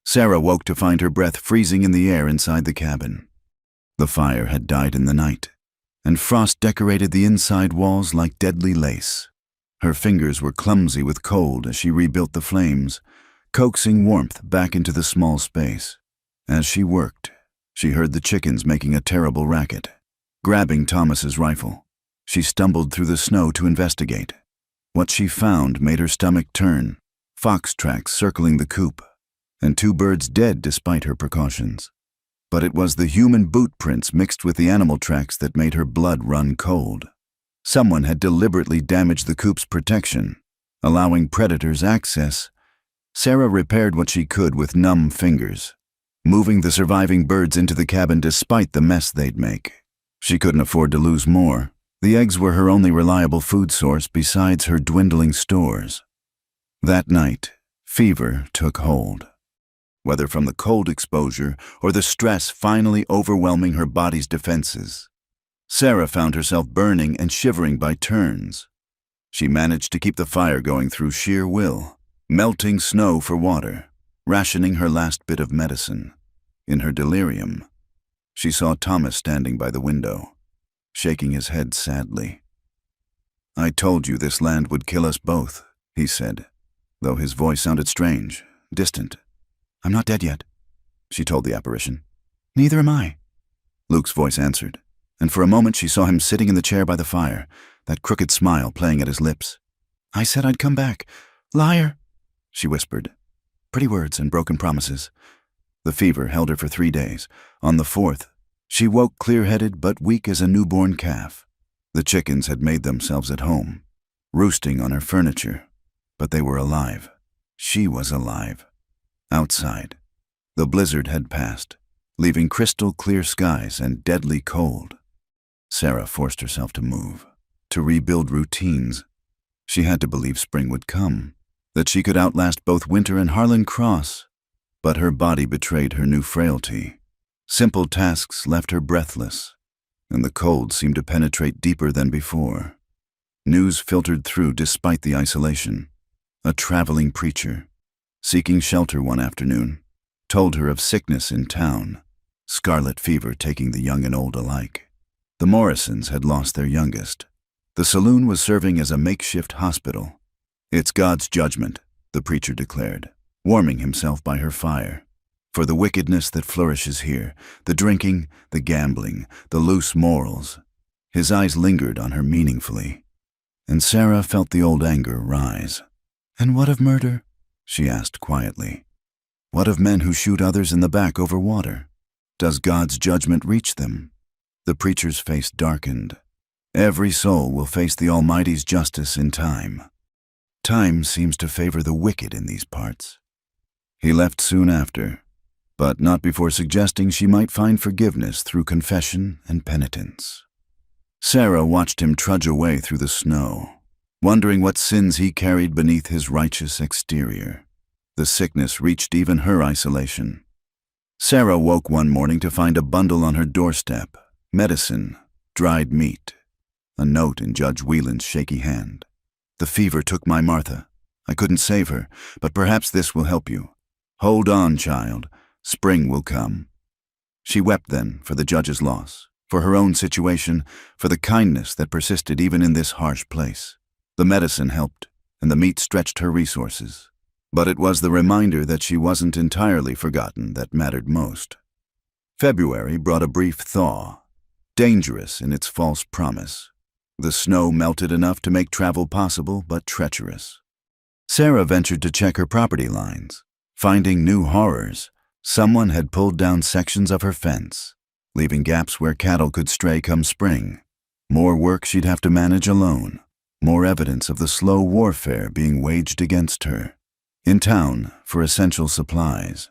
Sarah woke to find her breath freezing in the air inside the cabin. The fire had died in the night, and frost decorated the inside walls like deadly lace. Her fingers were clumsy with cold as she rebuilt the flames, coaxing warmth back into the small space. As she worked, she heard the chickens making a terrible racket. Grabbing Thomas's rifle, she stumbled through the snow to investigate. What she found made her stomach turn: fox tracks circling the coop, and 2 birds dead despite her precautions. But it was the human boot prints mixed with the animal tracks that made her blood run cold. Someone had deliberately damaged the coop's protection, allowing predators access. Sarah repaired what she could with numb fingers, moving the surviving birds into the cabin despite the mess they'd make. She couldn't afford to lose more. The eggs were her only reliable food source besides her dwindling stores. That night, fever took hold. Whether from the cold exposure or the stress finally overwhelming her body's defenses, Sarah found herself burning and shivering by turns. She managed to keep the fire going through sheer will, melting snow for water, rationing her last bit of medicine. In her delirium, she saw Thomas standing by the window, shaking his head sadly. "I told you this land would kill us both," he said, though his voice sounded strange, distant. "I'm not dead yet," she told the apparition. "Neither am I," Luke's voice answered, and for a moment she saw him sitting in the chair by the fire, that crooked smile playing at his lips. "I said I'd come back. Liar," she whispered. Pretty words and broken promises. The fever held her for 3 days. On the 4th, she woke clear-headed but weak as a newborn calf. The chickens had made themselves at home, roosting on her furniture, but they were alive. She was alive. Outside, the blizzard had passed, leaving crystal-clear skies and deadly cold. Sarah forced herself to move. to rebuild routines. She had to believe spring would come, that she could outlast both winter and Harlan Cross. But her body betrayed her new frailty. Simple tasks left her breathless, and the cold seemed to penetrate deeper than before. News filtered through despite the isolation. A traveling preacher, seeking shelter one afternoon, told her of sickness in town, scarlet fever taking the young and old alike. The Morrisons had lost their youngest. The saloon was serving as a makeshift hospital. "It's God's judgment," the preacher declared, warming himself by her fire. "For the wickedness that flourishes here, the drinking, the gambling, the loose morals." His eyes lingered on her meaningfully, and Sarah felt the old anger rise. "And what of murder?" she asked quietly. "What of men who shoot others in the back over water? Does God's judgment reach them?" The preacher's face darkened. "Every soul will face the Almighty's justice in time. Time seems to favor the wicked in these parts." He left soon after, but not before suggesting she might find forgiveness through confession and penitence. Sarah watched him trudge away through the snow, wondering what sins he carried beneath his righteous exterior. The sickness reached even her isolation. Sarah woke one morning to find a bundle on her doorstep, medicine, dried meat, a note in Judge Whelan's shaky hand. "The fever took my Martha. I couldn't save her, but perhaps this will help you. Hold on, child. Spring will come." She wept then for the judge's loss, for her own situation, for the kindness that persisted even in this harsh place. The medicine helped, and the meat stretched her resources. But it was the reminder that she wasn't entirely forgotten that mattered most. February brought a brief thaw, dangerous in its false promise. The snow melted enough to make travel possible, but treacherous. Sarah ventured to check her property lines, finding new horrors. Someone had pulled down sections of her fence, leaving gaps where cattle could stray come spring. More work she'd have to manage alone, more evidence of the slow warfare being waged against her. In town, for essential supplies,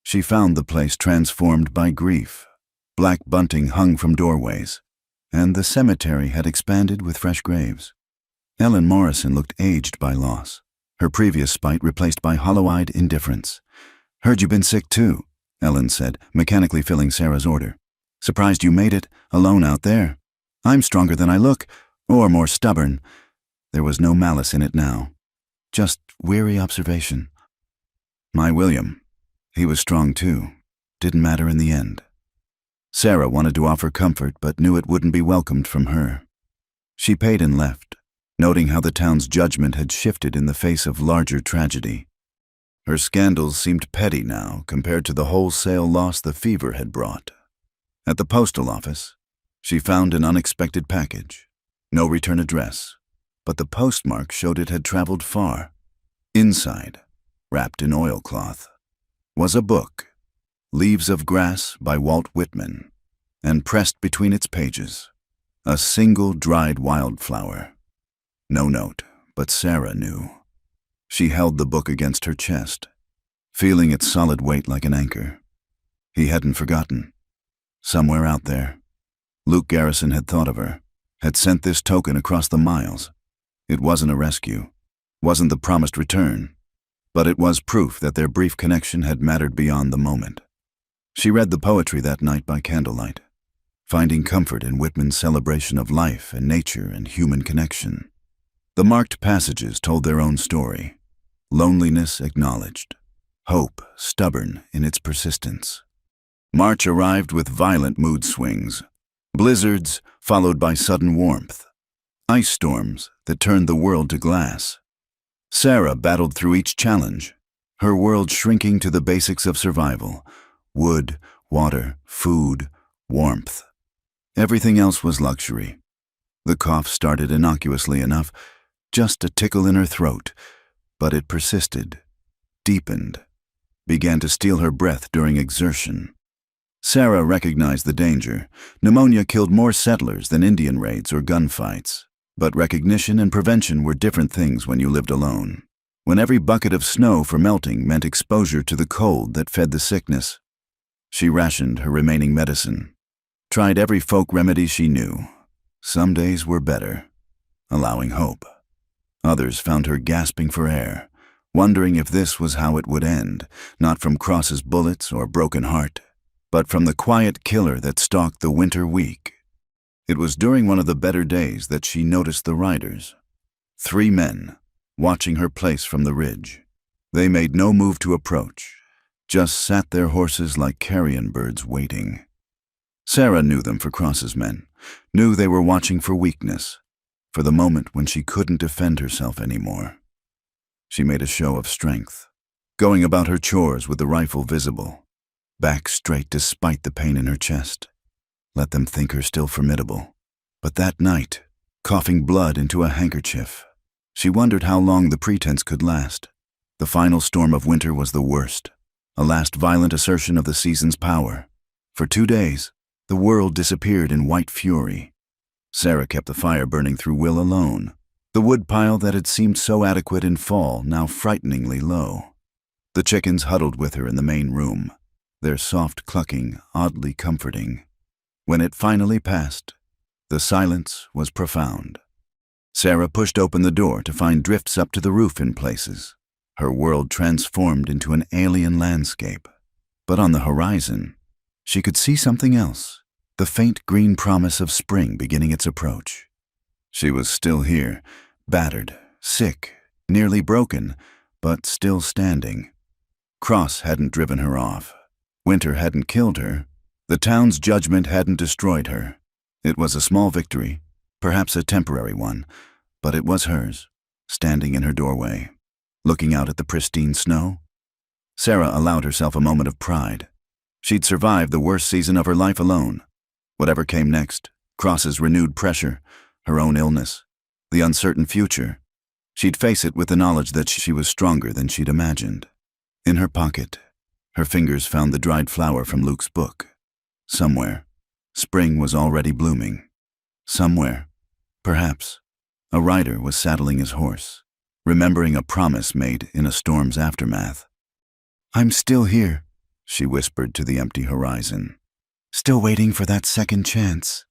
she found the place transformed by grief. Black bunting hung from doorways, and the cemetery had expanded with fresh graves. Ellen Morrison looked aged by loss, her previous spite replaced by hollow-eyed indifference. "Heard you been sick too," Ellen said, mechanically filling Sarah's order. "Surprised you made it, alone out there. I'm stronger than I look, or more stubborn." There was no malice in it now, just weary observation. "My William. He was strong too. Didn't matter in the end." Sarah wanted to offer comfort, but knew it wouldn't be welcomed from her. She paid and left, noting how the town's judgment had shifted in the face of larger tragedy. Her scandals seemed petty now compared to the wholesale loss the fever had brought. At the postal office, she found an unexpected package. No return address, but the postmark showed it had traveled far. Inside, wrapped in oilcloth, was a book, Leaves of Grass by Walt Whitman, and pressed between its pages, a single dried wildflower. No note, but Sarah knew. She held the book against her chest, feeling its solid weight like an anchor. He hadn't forgotten. Somewhere out there, Luke Garrison had thought of her, had sent this token across the miles. It wasn't a rescue, wasn't the promised return, but it was proof that their brief connection had mattered beyond the moment. She read the poetry that night by candlelight, finding comfort in Whitman's celebration of life and nature and human connection. The marked passages told their own story. Loneliness acknowledged, hope stubborn in its persistence. March arrived with violent mood swings, blizzards followed by sudden warmth, ice storms that turned the world to glass. Sarah battled through each challenge, her world shrinking to the basics of survival: wood, water, food, warmth. Everything else was luxury. The cough started innocuously enough, just a tickle in her throat, but it persisted, deepened, began to steal her breath during exertion. Sarah recognized the danger. Pneumonia killed more settlers than Indian raids or gunfights. But recognition and prevention were different things when you lived alone. When every bucket of snow for melting meant exposure to the cold that fed the sickness. She rationed her remaining medicine, tried every folk remedy she knew. Some days were better, allowing hope. Others found her gasping for air, wondering if this was how it would end, not from Cross's bullets or broken heart, but from the quiet killer that stalked the winter week. It was during one of the better days that she noticed the riders. 3 men, watching her place from the ridge. They made no move to approach, just sat their horses like carrion birds waiting. Sarah knew them for Cross's men, knew they were watching for weakness, for the moment when she couldn't defend herself anymore. She made a show of strength, going about her chores with the rifle visible, back straight despite the pain in her chest. Let them think her still formidable. But that night, coughing blood into a handkerchief, she wondered how long the pretense could last. The final storm of winter was the worst, a last violent assertion of the season's power. For 2 days, the world disappeared in white fury. Sarah kept the fire burning through will alone, the woodpile that had seemed so adequate in fall now frighteningly low. The chickens huddled with her in the main room, their soft clucking oddly comforting. When it finally passed, the silence was profound. Sarah pushed open the door to find drifts up to the roof in places, her world transformed into an alien landscape. But on the horizon, she could see something else, the faint green promise of spring beginning its approach. She was still here, battered, sick, nearly broken, but still standing. Cross hadn't driven her off. Winter hadn't killed her. The town's judgment hadn't destroyed her. It was a small victory, perhaps a temporary one, but it was hers, standing in her doorway, looking out at the pristine snow. Sarah allowed herself a moment of pride. She'd survived the worst season of her life alone. Whatever came next, Cross's renewed pressure, her own illness, the uncertain future, she'd face it with the knowledge that she was stronger than she'd imagined. In her pocket, her fingers found the dried flower from Luke's book. Somewhere, spring was already blooming. Somewhere, perhaps, a rider was saddling his horse, remembering a promise made in a storm's aftermath. "I'm still here," she whispered to the empty horizon. "Still waiting for that second chance."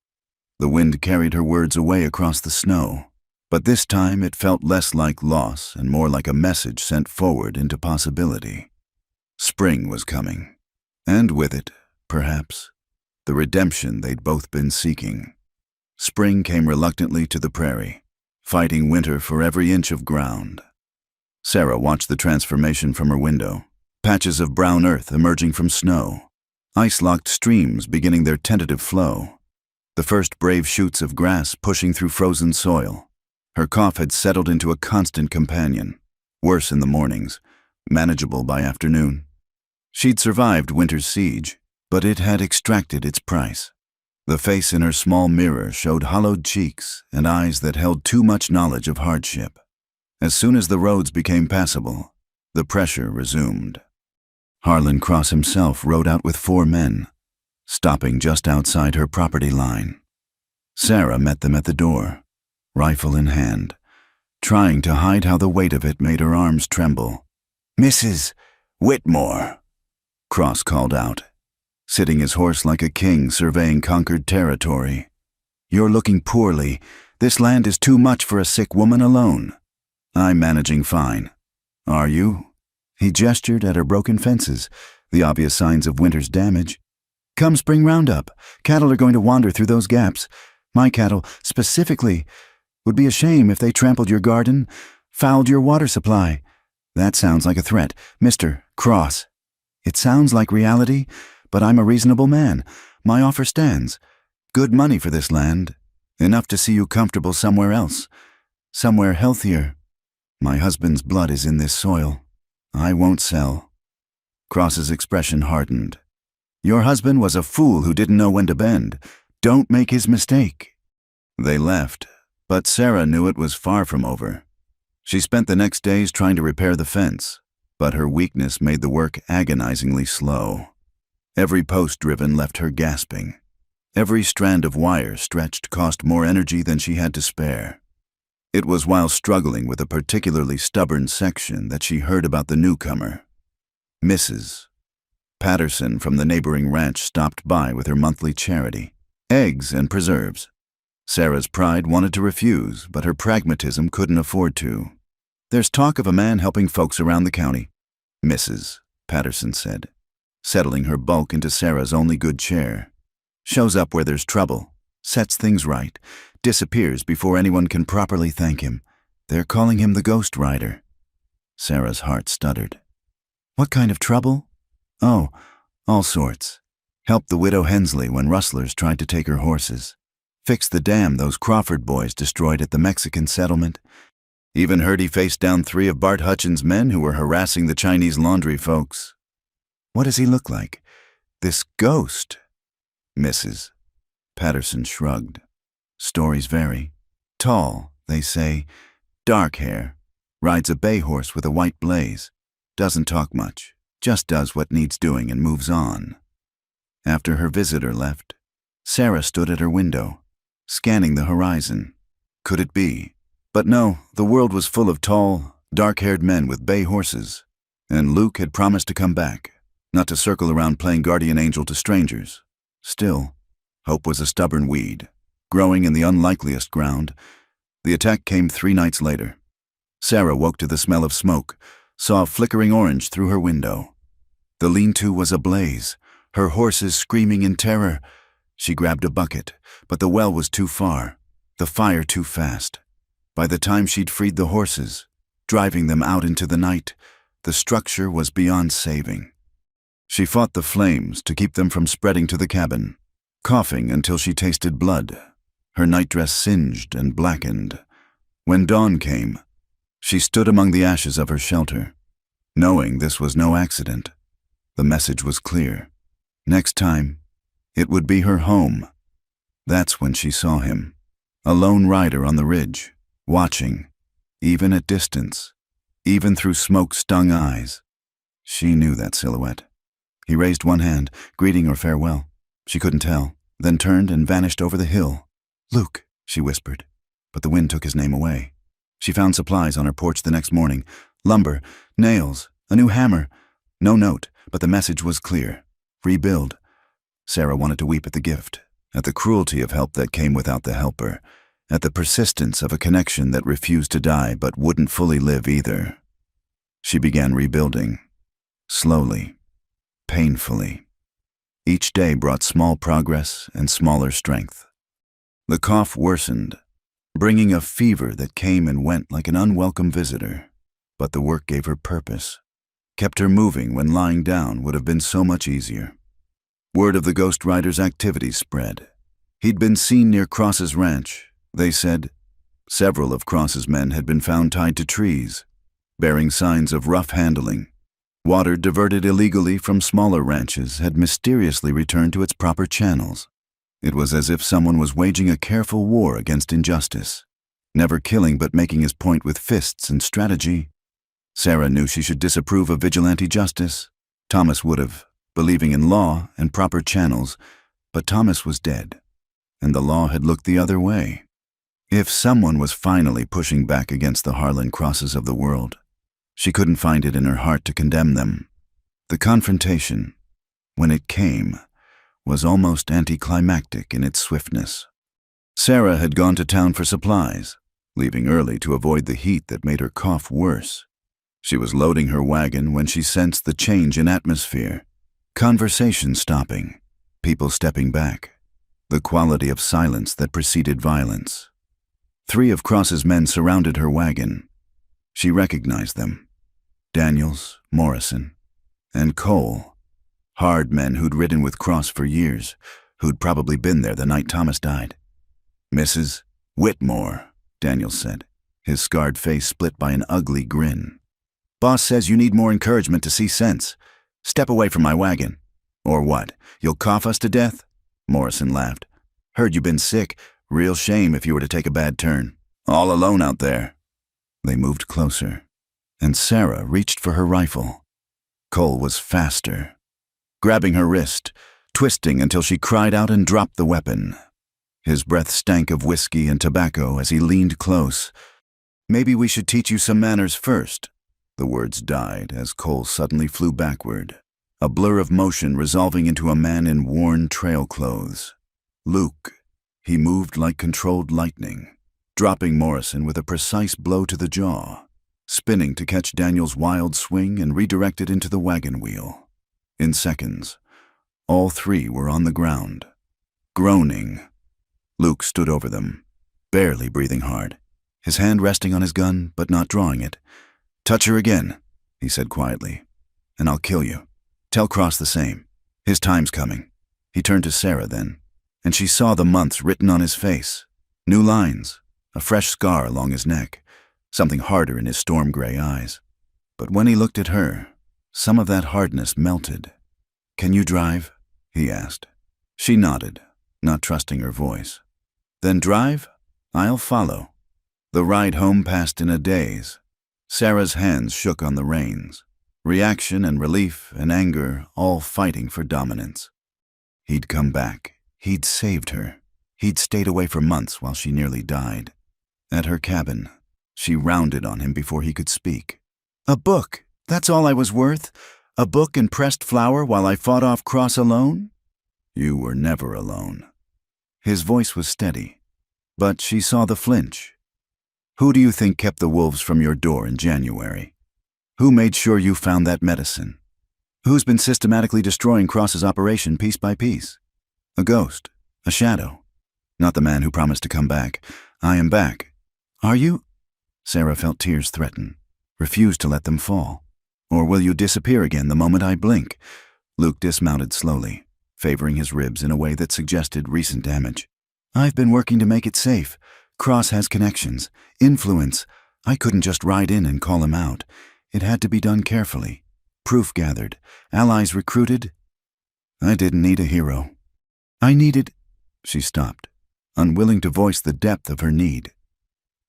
The wind carried her words away across the snow, but this time it felt less like loss and more like a message sent forward into possibility. Spring was coming, and with it, perhaps, the redemption they'd both been seeking. Spring came reluctantly to the prairie, fighting winter for every inch of ground. Sarah watched the transformation from her window, patches of brown earth emerging from snow, ice-locked streams beginning their tentative flow, the first brave shoots of grass pushing through frozen soil. Her cough had settled into a constant companion, worse in the mornings, manageable by afternoon. She'd survived winter's siege, but it had extracted its price. The face in her small mirror showed hollowed cheeks and eyes that held too much knowledge of hardship. As soon as the roads became passable, the pressure resumed. Harlan Cross himself rode out with 4 men, stopping just outside her property line. Sarah met them at the door, rifle in hand, trying to hide how the weight of it made her arms tremble. "Mrs. Whitmore," Cross called out, sitting his horse like a king surveying conquered territory. "You're looking poorly. This land is too much for a sick woman alone." "I'm managing fine." "Are you?" He gestured at her broken fences, the obvious signs of winter's damage. "Come spring roundup, cattle are going to wander through those gaps. My cattle, specifically. Would be a shame if they trampled your garden, fouled your water supply." "That sounds like a threat, Mr. Cross." "It sounds like reality, but I'm a reasonable man. My offer stands. Good money for this land. Enough to see you comfortable somewhere else. Somewhere healthier. My husband's blood is in this soil. I won't sell." Cross's expression hardened. "Your husband was a fool who didn't know when to bend. Don't make his mistake." They left, but Sarah knew it was far from over. She spent the next days trying to repair the fence, but her weakness made the work agonizingly slow. Every post driven left her gasping. Every strand of wire stretched cost more energy than she had to spare. It was while struggling with a particularly stubborn section that she heard about the newcomer. Mrs. Patterson from the neighboring ranch stopped by with her monthly charity, eggs and preserves. Sarah's pride wanted to refuse, but her pragmatism couldn't afford to. "There's talk of a man helping folks around the county." "Mrs." Patterson said, settling her bulk into Sarah's only good chair. "Shows up where there's trouble, sets things right, disappears before anyone can properly thank him. They're calling him the Ghost Rider." Sarah's heart stuttered. "What kind of trouble?" "Oh, all sorts. Helped the widow Hensley when rustlers tried to take her horses. Fixed the dam those Crawford boys destroyed at the Mexican settlement. Even heard he faced down 3 of Bart Hutchins' men who were harassing the Chinese laundry folks." "What does he look like? This ghost?" "Mrs." Patterson shrugged. "Stories vary. Tall, they say. Dark hair. Rides a bay horse with a white blaze. Doesn't talk much. Just does what needs doing and moves on." After her visitor left, Sarah stood at her window, scanning the horizon. Could it be? But no, the world was full of tall, dark-haired men with bay horses, and Luke had promised to come back, not to circle around playing guardian angel to strangers. Still, hope was a stubborn weed, growing in the unlikeliest ground. The attack came 3 nights later. Sarah woke to the smell of smoke, saw a flickering orange through her window. The lean-to was ablaze, her horses screaming in terror. She grabbed a bucket, but the well was too far, the fire too fast. By the time she'd freed the horses, driving them out into the night, the structure was beyond saving. She fought the flames to keep them from spreading to the cabin, coughing until she tasted blood, her nightdress singed and blackened. When dawn came, she stood among the ashes of her shelter, knowing this was no accident. The message was clear. Next time, it would be her home. That's when she saw him, a lone rider on the ridge, watching, even at distance, even through smoke-stung eyes. She knew that silhouette. He raised one hand, greeting or farewell. She couldn't tell, then turned and vanished over the hill. "Luke," she whispered, but the wind took his name away. She found supplies on her porch the next morning. Lumber, nails, a new hammer. No note, but the message was clear. Rebuild. Sarah wanted to weep at the gift, at the cruelty of help that came without the helper, at the persistence of a connection that refused to die but wouldn't fully live either. She began rebuilding. Slowly. Painfully. Each day brought small progress and smaller strength. The cough worsened, bringing a fever that came and went like an unwelcome visitor. But the work gave her purpose, kept her moving when lying down would have been so much easier. Word of the Ghost Rider's activities spread. He'd been seen near Cross's ranch, they said. Several of Cross's men had been found tied to trees, bearing signs of rough handling. Water diverted illegally from smaller ranches had mysteriously returned to its proper channels. It was as if someone was waging a careful war against injustice, never killing but making his point with fists and strategy. Sarah knew she should disapprove of vigilante justice. Thomas would have, believing in law and proper channels, but Thomas was dead, and the law had looked the other way. If someone was finally pushing back against the Harlan Crosses of the world, she couldn't find it in her heart to condemn them. The confrontation, when it came, was almost anticlimactic in its swiftness. Sarah had gone to town for supplies, leaving early to avoid the heat that made her cough worse. She was loading her wagon when she sensed the change in atmosphere. Conversation stopping, people stepping back, the quality of silence that preceded violence. 3 of Cross's men surrounded her wagon. She recognized them. Daniels, Morrison, and Cole. Hard men who'd ridden with Cross for years, who'd probably been there the night Thomas died. "Mrs. Whitmore," Daniels said, his scarred face split by an ugly grin. "Boss says you need more encouragement to see sense. Step away from my wagon." "Or what? You'll cough us to death?" Morrison laughed. "Heard you been sick. Real shame if you were to take a bad turn. All alone out there." They moved closer, and Sarah reached for her rifle. Cole was faster, grabbing her wrist, twisting until she cried out and dropped the weapon. His breath stank of whiskey and tobacco as he leaned close. "Maybe we should teach you some manners first." The words died as Cole suddenly flew backward, a blur of motion resolving into a man in worn trail clothes. "Luke," He moved like controlled lightning, dropping Morrison with a precise blow to the jaw, spinning to catch Daniel's wild swing and redirect it into the wagon wheel. In seconds, all three were on the ground, groaning. Luke stood over them, barely breathing hard, his hand resting on his gun but not drawing it. "Touch her again," he said quietly, "and I'll kill you. Tell Cross the same. His time's coming." He turned to Sarah then, and she saw the months written on his face. New lines, a fresh scar along his neck, something harder in his storm-gray eyes. But when he looked at her, some of that hardness melted. "Can you drive?" he asked. She nodded, not trusting her voice. "Then drive? I'll follow." The ride home passed in a daze. Sarah's hands shook on the reins, reaction and relief and anger all fighting for dominance. He'd come back. He'd saved her. He'd stayed away for months while she nearly died. At her cabin, she rounded on him before he could speak. "A book, that's all I was worth? A book and pressed flour while I fought off Cross alone?" "You were never alone." His voice was steady, but she saw the flinch. "Who do you think kept the wolves from your door in January? Who made sure you found that medicine? Who's been systematically destroying Cross's operation piece by piece? A ghost, a shadow. Not the man who promised to come back. I am back." "Are you?" Sarah felt tears threaten, refused to let them fall. "Or will you disappear again the moment I blink?" Luke dismounted slowly, favoring his ribs in a way that suggested recent damage. "I've been working to make it safe. Cross has connections, influence. I couldn't just ride in and call him out. It had to be done carefully. Proof gathered, allies recruited. I didn't need a hero. I needed—" She stopped, unwilling to voice the depth of her need.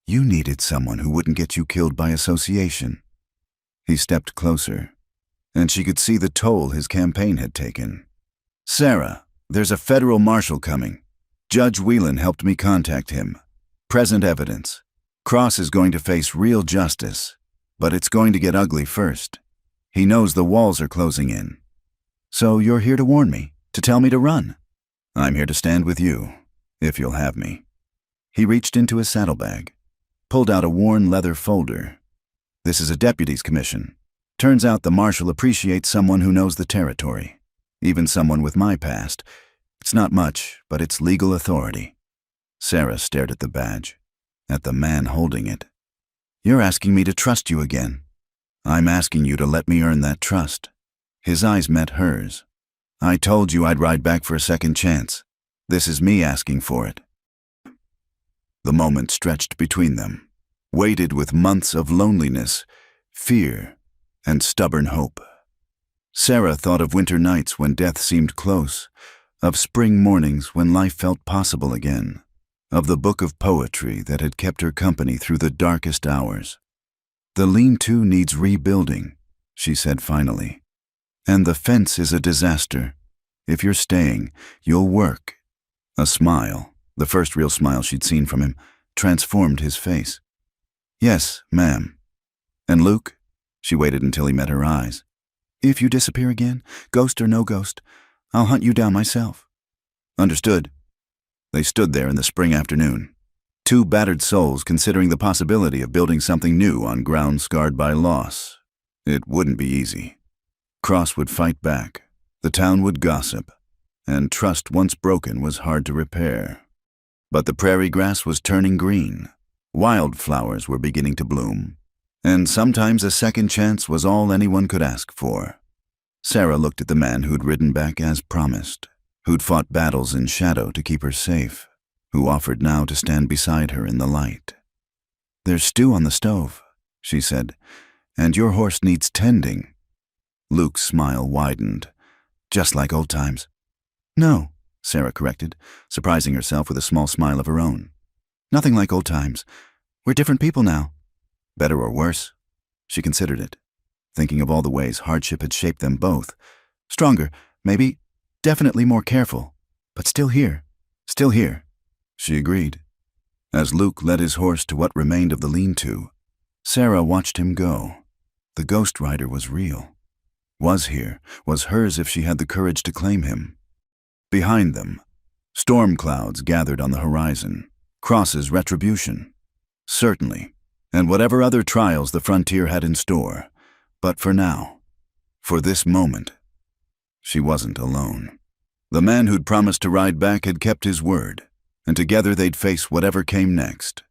"You needed someone who wouldn't get you killed by association." He stepped closer, and she could see the toll his campaign had taken. "Sarah, there's a federal marshal coming. Judge Whelan helped me contact him. Present evidence. Cross is going to face real justice, but it's going to get ugly first. He knows the walls are closing in. So you're here to warn me, to tell me to run?" "I'm here to stand with you, if you'll have me." He reached into his saddlebag, pulled out a worn leather folder. "This is a deputy's commission. Turns out the marshal appreciates someone who knows the territory, even someone with my past. It's not much, but it's legal authority." Sarah stared at the badge, at the man holding it. "You're asking me to trust you again." "I'm asking you to let me earn that trust." His eyes met hers. "I told you I'd ride back for a second chance. This is me asking for it." The moment stretched between them, weighted with months of loneliness, fear, and stubborn hope. Sarah thought of winter nights when death seemed close, of spring mornings when life felt possible again, of the book of poetry that had kept her company through the darkest hours. "The lean-to needs rebuilding," she said finally. "And the fence is a disaster. If you're staying, you'll work." A smile, the first real smile she'd seen from him, transformed his face. "Yes, ma'am." "And Luke?" She waited until he met her eyes. "If you disappear again, ghost or no ghost, I'll hunt you down myself." "Understood." They stood there in the spring afternoon, two battered souls considering the possibility of building something new on ground scarred by loss. It wouldn't be easy. Cross would fight back, the town would gossip, and trust once broken was hard to repair. But the prairie grass was turning green, wildflowers were beginning to bloom, and sometimes a second chance was all anyone could ask for. Sarah looked at the man who'd ridden back as promised, who'd fought battles in shadow to keep her safe, who offered now to stand beside her in the light. "There's stew on the stove," she said, "and your horse needs tending." Luke's smile widened, "Just like old times." "No," Sarah corrected, surprising herself with a small smile of her own. "Nothing like old times. We're different people now." "Better or worse?" She considered it, thinking of all the ways hardship had shaped them both. "Stronger, maybe, definitely more careful, but still here, still here." She agreed. As Luke led his horse to what remained of the lean-to, Sarah watched him go. The ghost rider was real. Was here, was hers if she had the courage to claim him. Behind them, Storm clouds gathered on the horizon. Cross's retribution. Certainly, and whatever other trials the frontier had in store. But for now, for this moment, she wasn't alone. The man who'd promised to ride back had kept his word, and together they'd face whatever came next.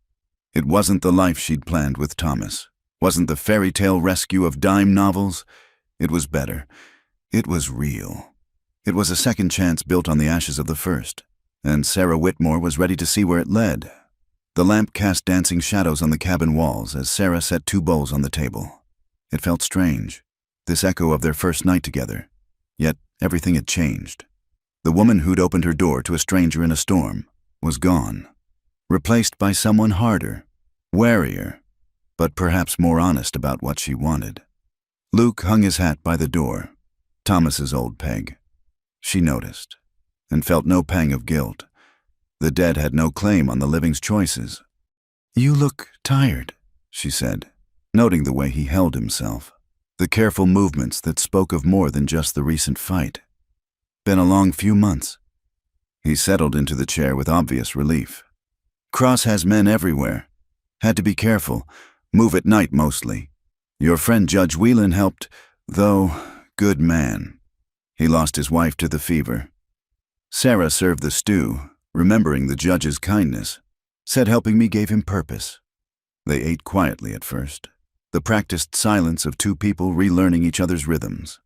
It wasn't the life she'd planned with Thomas, wasn't the fairy tale rescue of dime novels. It was better. It was real. It was a second chance built on the ashes of the first, and Sarah Whitmore was ready to see where it led. The lamp cast dancing shadows on the cabin walls as Sarah set 2 bowls on the table. It felt strange, this echo of their first night together. Yet everything had changed. The woman who'd opened her door to a stranger in a storm was gone, replaced by someone harder, warier, but perhaps more honest about what she wanted. Luke hung his hat by the door, Thomas's old peg. She noticed, and felt no pang of guilt. The dead had no claim on the living's choices. "You look tired," she said, noting the way he held himself, the careful movements that spoke of more than just the recent fight. "Been a long few months." He settled into the chair with obvious relief. "Cross has men everywhere. Had to be careful. Move at night mostly. Your friend Judge Whelan helped, though, good man. He lost his wife to the fever." Sarah served the stew, remembering the judge's kindness, said helping me gave him purpose. They ate quietly at first, the practiced silence of 2 people relearning each other's rhythms.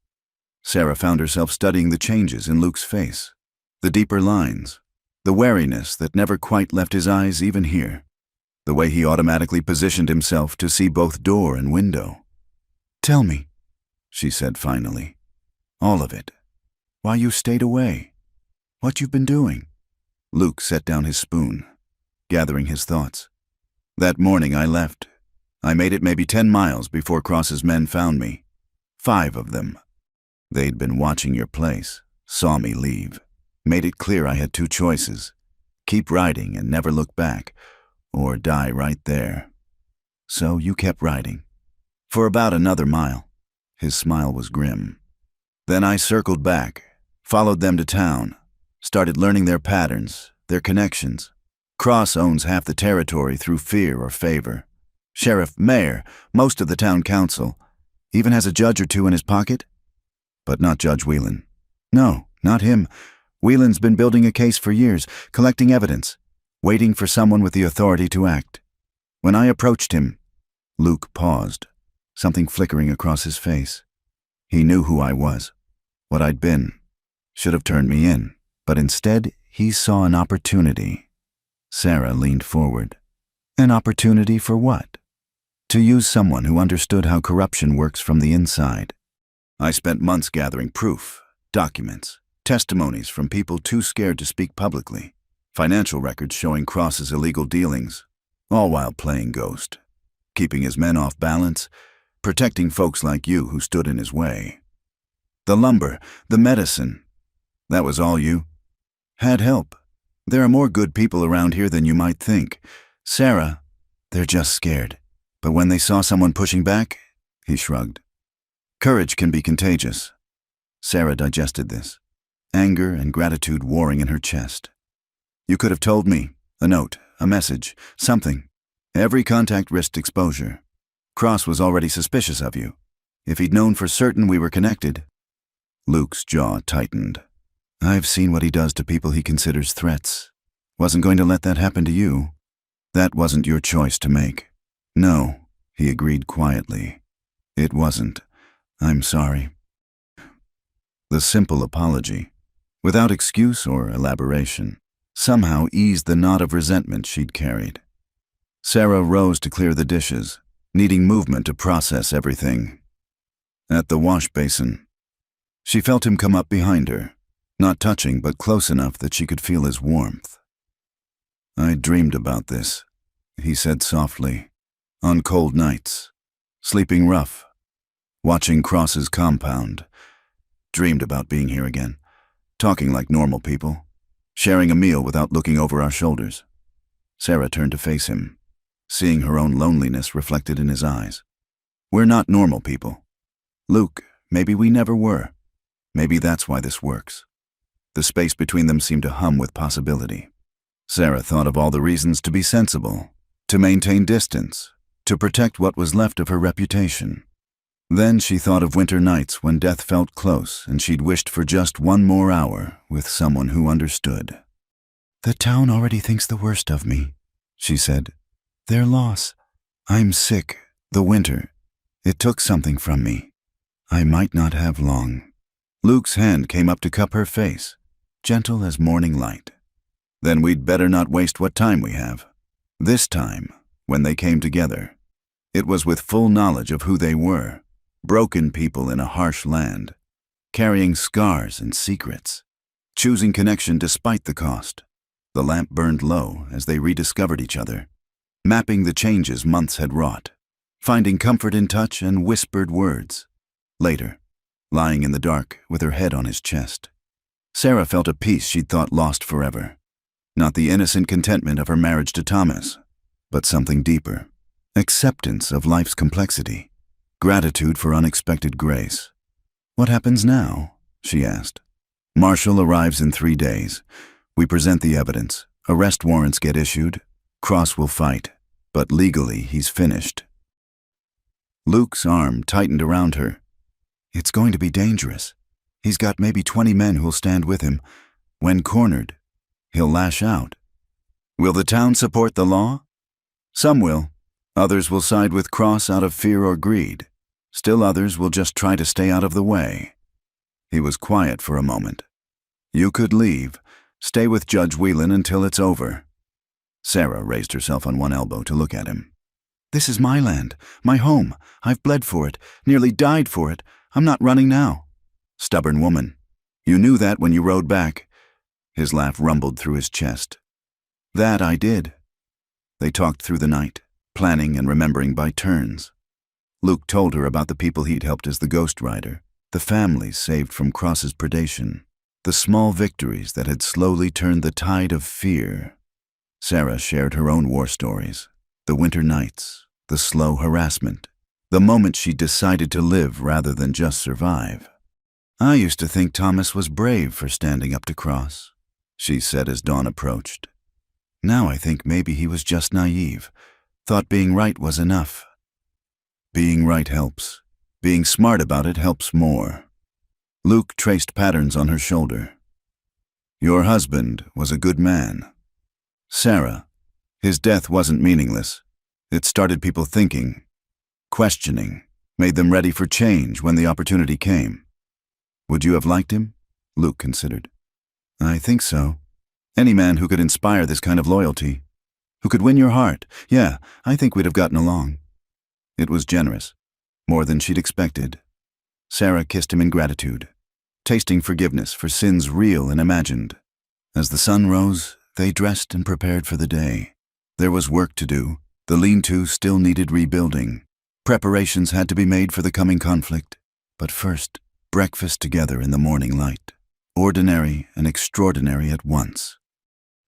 Sarah found herself studying the changes in Luke's face, the deeper lines, the wariness that never quite left his eyes even here, the way he automatically positioned himself to see both door and window. "Tell me," she said finally, "all of it. Why you stayed away. What you've been doing." Luke set down his spoon, gathering his thoughts. "That morning I left. I made it maybe 10 miles before Cross's men found me. 5 of them. They'd been watching your place, saw me leave, made it clear I had 2 choices. Keep riding and never look back, or die right there. So you kept riding. For about another mile." His smile was grim. "Then I circled back, followed them to town, started learning their patterns, their connections. Cross owns half the territory through fear or favor. Sheriff, mayor, most of the town council, even has a judge or 2 in his pocket. But not Judge Whelan. No, not him. Whelan's been building a case for years, collecting evidence, waiting for someone with the authority to act. When I approached him..." Luke paused, something flickering across his face. He knew who I was, what I'd been. Should have turned me in, but instead he saw an opportunity. Sarah leaned forward. An opportunity for what? To use someone who understood how corruption works from the inside. I spent months gathering proof, documents, testimonies from people too scared to speak publicly, financial records showing Cross's illegal dealings, all while playing ghost, keeping his men off balance, protecting folks like you who stood in his way. The lumber, the medicine, that was all you? Had help. There are more good people around here than you might think. Sarah, they're just scared. But when they saw someone pushing back, he shrugged. Courage can be contagious. Sarah digested this, anger and gratitude warring in her chest. You could have told me, a note, a message, something. Every contact risked exposure. Cross was already suspicious of you. If he'd known for certain we were connected. Luke's jaw tightened. I've seen what he does to people he considers threats. Wasn't going to let that happen to you. That wasn't your choice to make. No, he agreed quietly. It wasn't. I'm sorry. The simple apology, without excuse or elaboration, somehow eased the knot of resentment she'd carried. Sarah rose to clear the dishes, needing movement to process everything. At the wash basin, she felt him come up behind her, not touching but close enough that she could feel his warmth. I dreamed about this, he said softly, on cold nights, sleeping rough, watching Cross's compound. Dreamed about being here again, talking like normal people, sharing a meal without looking over our shoulders. Sarah turned to face him, seeing her own loneliness reflected in his eyes. We're not normal people. Luke, maybe we never were. Maybe that's why this works. The space between them seemed to hum with possibility. Sarah thought of all the reasons to be sensible, to maintain distance, to protect what was left of her reputation. Then she thought of winter nights when death felt close and she'd wished for just one more hour with someone who understood. "The town already thinks the worst of me," she said. "Their loss. I'm sick. The winter. It took something from me. I might not have long." Luke's hand came up to cup her face, gentle as morning light. "Then we'd better not waste what time we have." This time, when they came together, it was with full knowledge of who they were, broken people in a harsh land, carrying scars and secrets, choosing connection despite the cost. The lamp burned low as they rediscovered each other, mapping the changes months had wrought, finding comfort in touch and whispered words. Later, lying in the dark with her head on his chest, Sarah felt a peace she'd thought lost forever. Not the innocent contentment of her marriage to Thomas, but something deeper. Acceptance of life's complexity. Gratitude for unexpected grace. "What happens now?" she asked. "Marshall arrives in 3 days. We present the evidence. Arrest warrants get issued. Cross will fight, but legally he's finished." Luke's arm tightened around her. "It's going to be dangerous. He's got maybe 20 men who'll stand with him. When cornered, he'll lash out." "Will the town support the law?" "Some will. Others will side with Cross out of fear or greed. Still others will just try to stay out of the way." He was quiet for a moment. "You could leave. Stay with Judge Whelan until it's over." Sarah raised herself on one elbow to look at him. "This is my land, my home. I've bled for it, nearly died for it. I'm not running now." "Stubborn woman. You knew that when you rode back." His laugh rumbled through his chest. "That I did." They talked through the night, planning and remembering by turns. Luke told her about the people he'd helped as the Ghost Rider, the families saved from Cross's predation, the small victories that had slowly turned the tide of fear. Sarah shared her own war stories, the winter nights, the slow harassment, the moment she decided to live rather than just survive. "I used to think Thomas was brave for standing up to Cross," she said as dawn approached. "Now I think maybe he was just naive, thought being right was enough." "Being right helps. Being smart about it helps more." Luke traced patterns on her shoulder. "Your husband was a good man." "Sarah, his death wasn't meaningless. It started people thinking, questioning, made them ready for change when the opportunity came." "Would you have liked him?" Luke considered. "I think so. Any man who could inspire this kind of loyalty, who could win your heart. Yeah, I think we'd have gotten along." It was generous, more than she'd expected. Sarah kissed him in gratitude, tasting forgiveness for sins real and imagined. As the sun rose, they dressed and prepared for the day. There was work to do. The lean-to still needed rebuilding. Preparations had to be made for the coming conflict. But first, breakfast together in the morning light. Ordinary and extraordinary at once.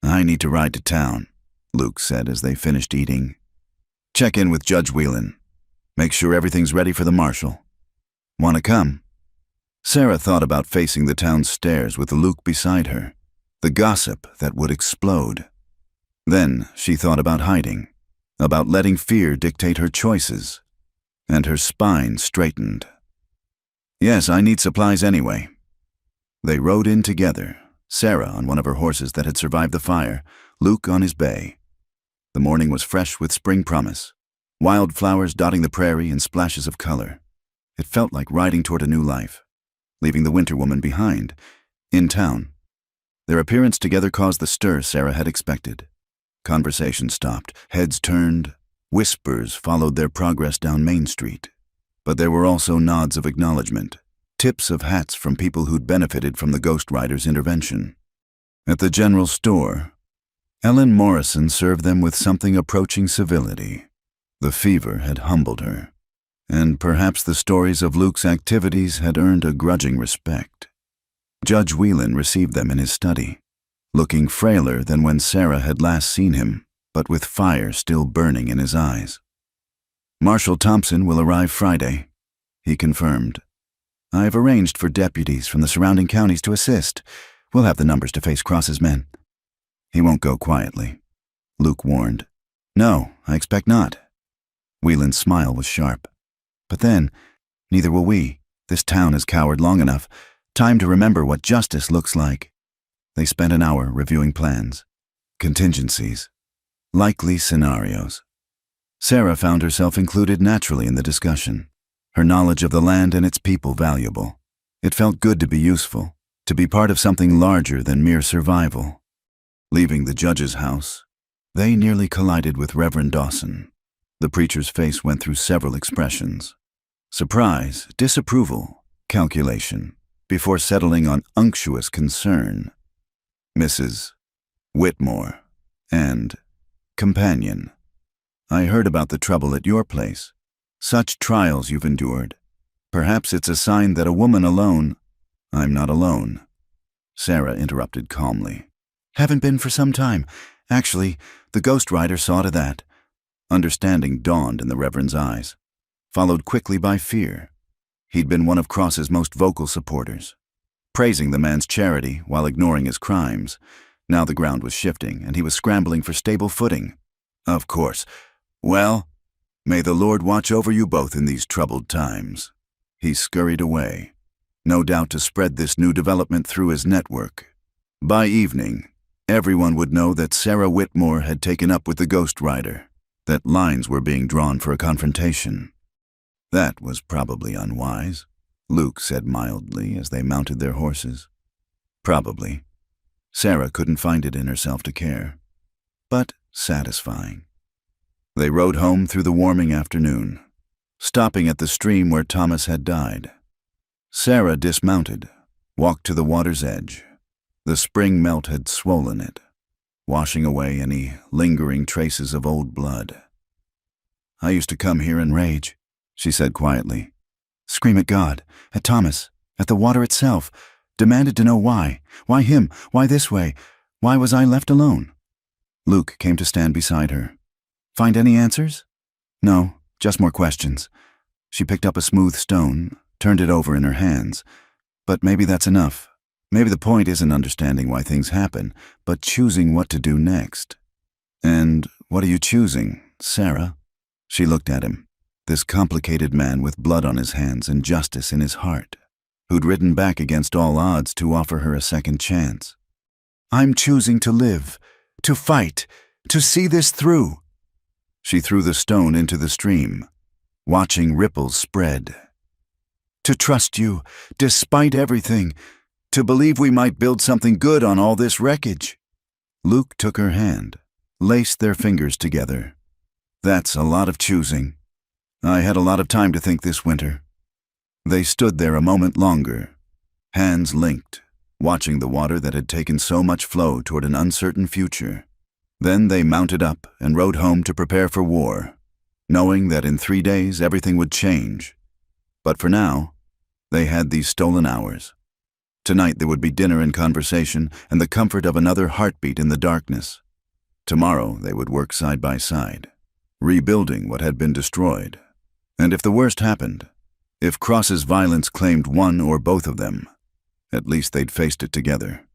"I need to ride to town," Luke said as they finished eating. "Check in with Judge Whelan. Make sure everything's ready for the marshal. Want to come?" Sarah thought about facing the town's stairs with Luke beside her, the gossip that would explode. Then she thought about hiding, about letting fear dictate her choices, and her spine straightened. "Yes, I need supplies anyway." They rode in together, Sarah on one of her horses that had survived the fire, Luke on his bay. The morning was fresh with spring promise, wildflowers dotting the prairie in splashes of color. It felt like riding toward a new life, leaving the winter woman behind, in town. Their appearance together caused the stir Sarah had expected. Conversation stopped, heads turned, whispers followed their progress down Main Street. But there were also nods of acknowledgement, tips of hats from people who'd benefited from the Ghost Rider's intervention. At the general store, Ellen Morrison served them with something approaching civility. The fever had humbled her, and perhaps the stories of Luke's activities had earned a grudging respect. Judge Whelan received them in his study, looking frailer than when Sarah had last seen him, but with fire still burning in his eyes. "Marshal Thompson will arrive Friday," he confirmed. "I've arranged for deputies from the surrounding counties to assist. We'll have the numbers to face Cross's men. He won't go quietly, Luke warned. No, I expect not. Whelan's smile was sharp. But then, neither will we. This town has cowered long enough. Time to remember what justice looks like. They spent an hour reviewing plans, contingencies, likely scenarios. Sarah found herself included naturally in the discussion, her knowledge of the land and its people valuable. It felt good to be useful, to be part of something larger than mere survival. Leaving the judge's house, they nearly collided with Reverend Dawson. The preacher's face went through several expressions: surprise, disapproval, calculation, before settling on unctuous concern. Mrs. Whitmore and companion, I heard about the trouble at your place. Such trials you've endured. Perhaps it's a sign that a woman alone— I'm not alone, Sarah interrupted calmly. Haven't been for some time. Actually, the Ghost Rider saw to that. Understanding dawned in the Reverend's eyes, followed quickly by fear. He'd been one of Cross's most vocal supporters, praising the man's charity while ignoring his crimes. Now the ground was shifting, and he was scrambling for stable footing. Of course. Well, may the Lord watch over you both in these troubled times. He scurried away, no doubt to spread this new development through his network. By evening, everyone would know that Sarah Whitmore had taken up with the Ghost Rider, that lines were being drawn for a confrontation. That was probably unwise, Luke said mildly as they mounted their horses. Probably. Sarah couldn't find it in herself to care, but satisfying. They rode home through the warming afternoon, stopping at the stream where Thomas had died. Sarah dismounted, walked to the water's edge. The spring melt had swollen it, washing away any lingering traces of old blood. I used to come here and rage, she said quietly. Scream at God, at Thomas, at the water itself. Demanded to know why. Why him? Why this way? Why was I left alone? Luke came to stand beside her. Find any answers? No, just more questions. She picked up a smooth stone, turned it over in her hands. But maybe that's enough. Maybe the point isn't understanding why things happen, but choosing what to do next. And what are you choosing, Sarah? She looked at him, this complicated man with blood on his hands and justice in his heart, who'd ridden back against all odds to offer her a second chance. I'm choosing to live, to fight, to see this through. She threw the stone into the stream, watching ripples spread. To trust you, despite everything, to believe we might build something good on all this wreckage. Luke took her hand, laced their fingers together. That's a lot of choosing. I had a lot of time to think this winter. They stood there a moment longer, hands linked, watching the water that had taken so much flow toward an uncertain future. Then they mounted up and rode home to prepare for war, knowing that in 3 days everything would change. But for now, they had these stolen hours. Tonight there would be dinner and conversation and the comfort of another heartbeat in the darkness. Tomorrow they would work side by side, rebuilding what had been destroyed. And if the worst happened, if Cross's violence claimed one or both of them, at least they'd faced it together.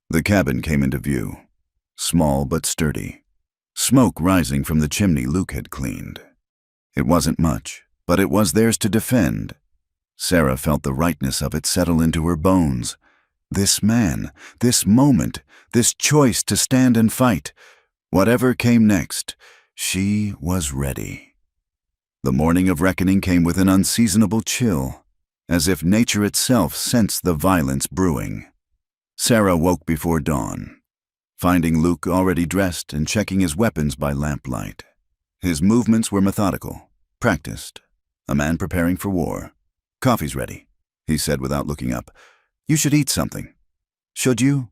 The cabin came into view, small but sturdy, smoke rising from the chimney Luke had cleaned. It wasn't much, but it was theirs to defend. Sarah felt the rightness of it settle into her bones. This man, this moment, this choice to stand and fight. Whatever came next, she was ready. The morning of reckoning came with an unseasonable chill, as if nature itself sensed the violence brewing. Sarah woke before dawn, finding Luke already dressed and checking his weapons by lamplight. His movements were methodical, practiced, a man preparing for war. Coffee's ready, he said without looking up. You should eat something. Should you?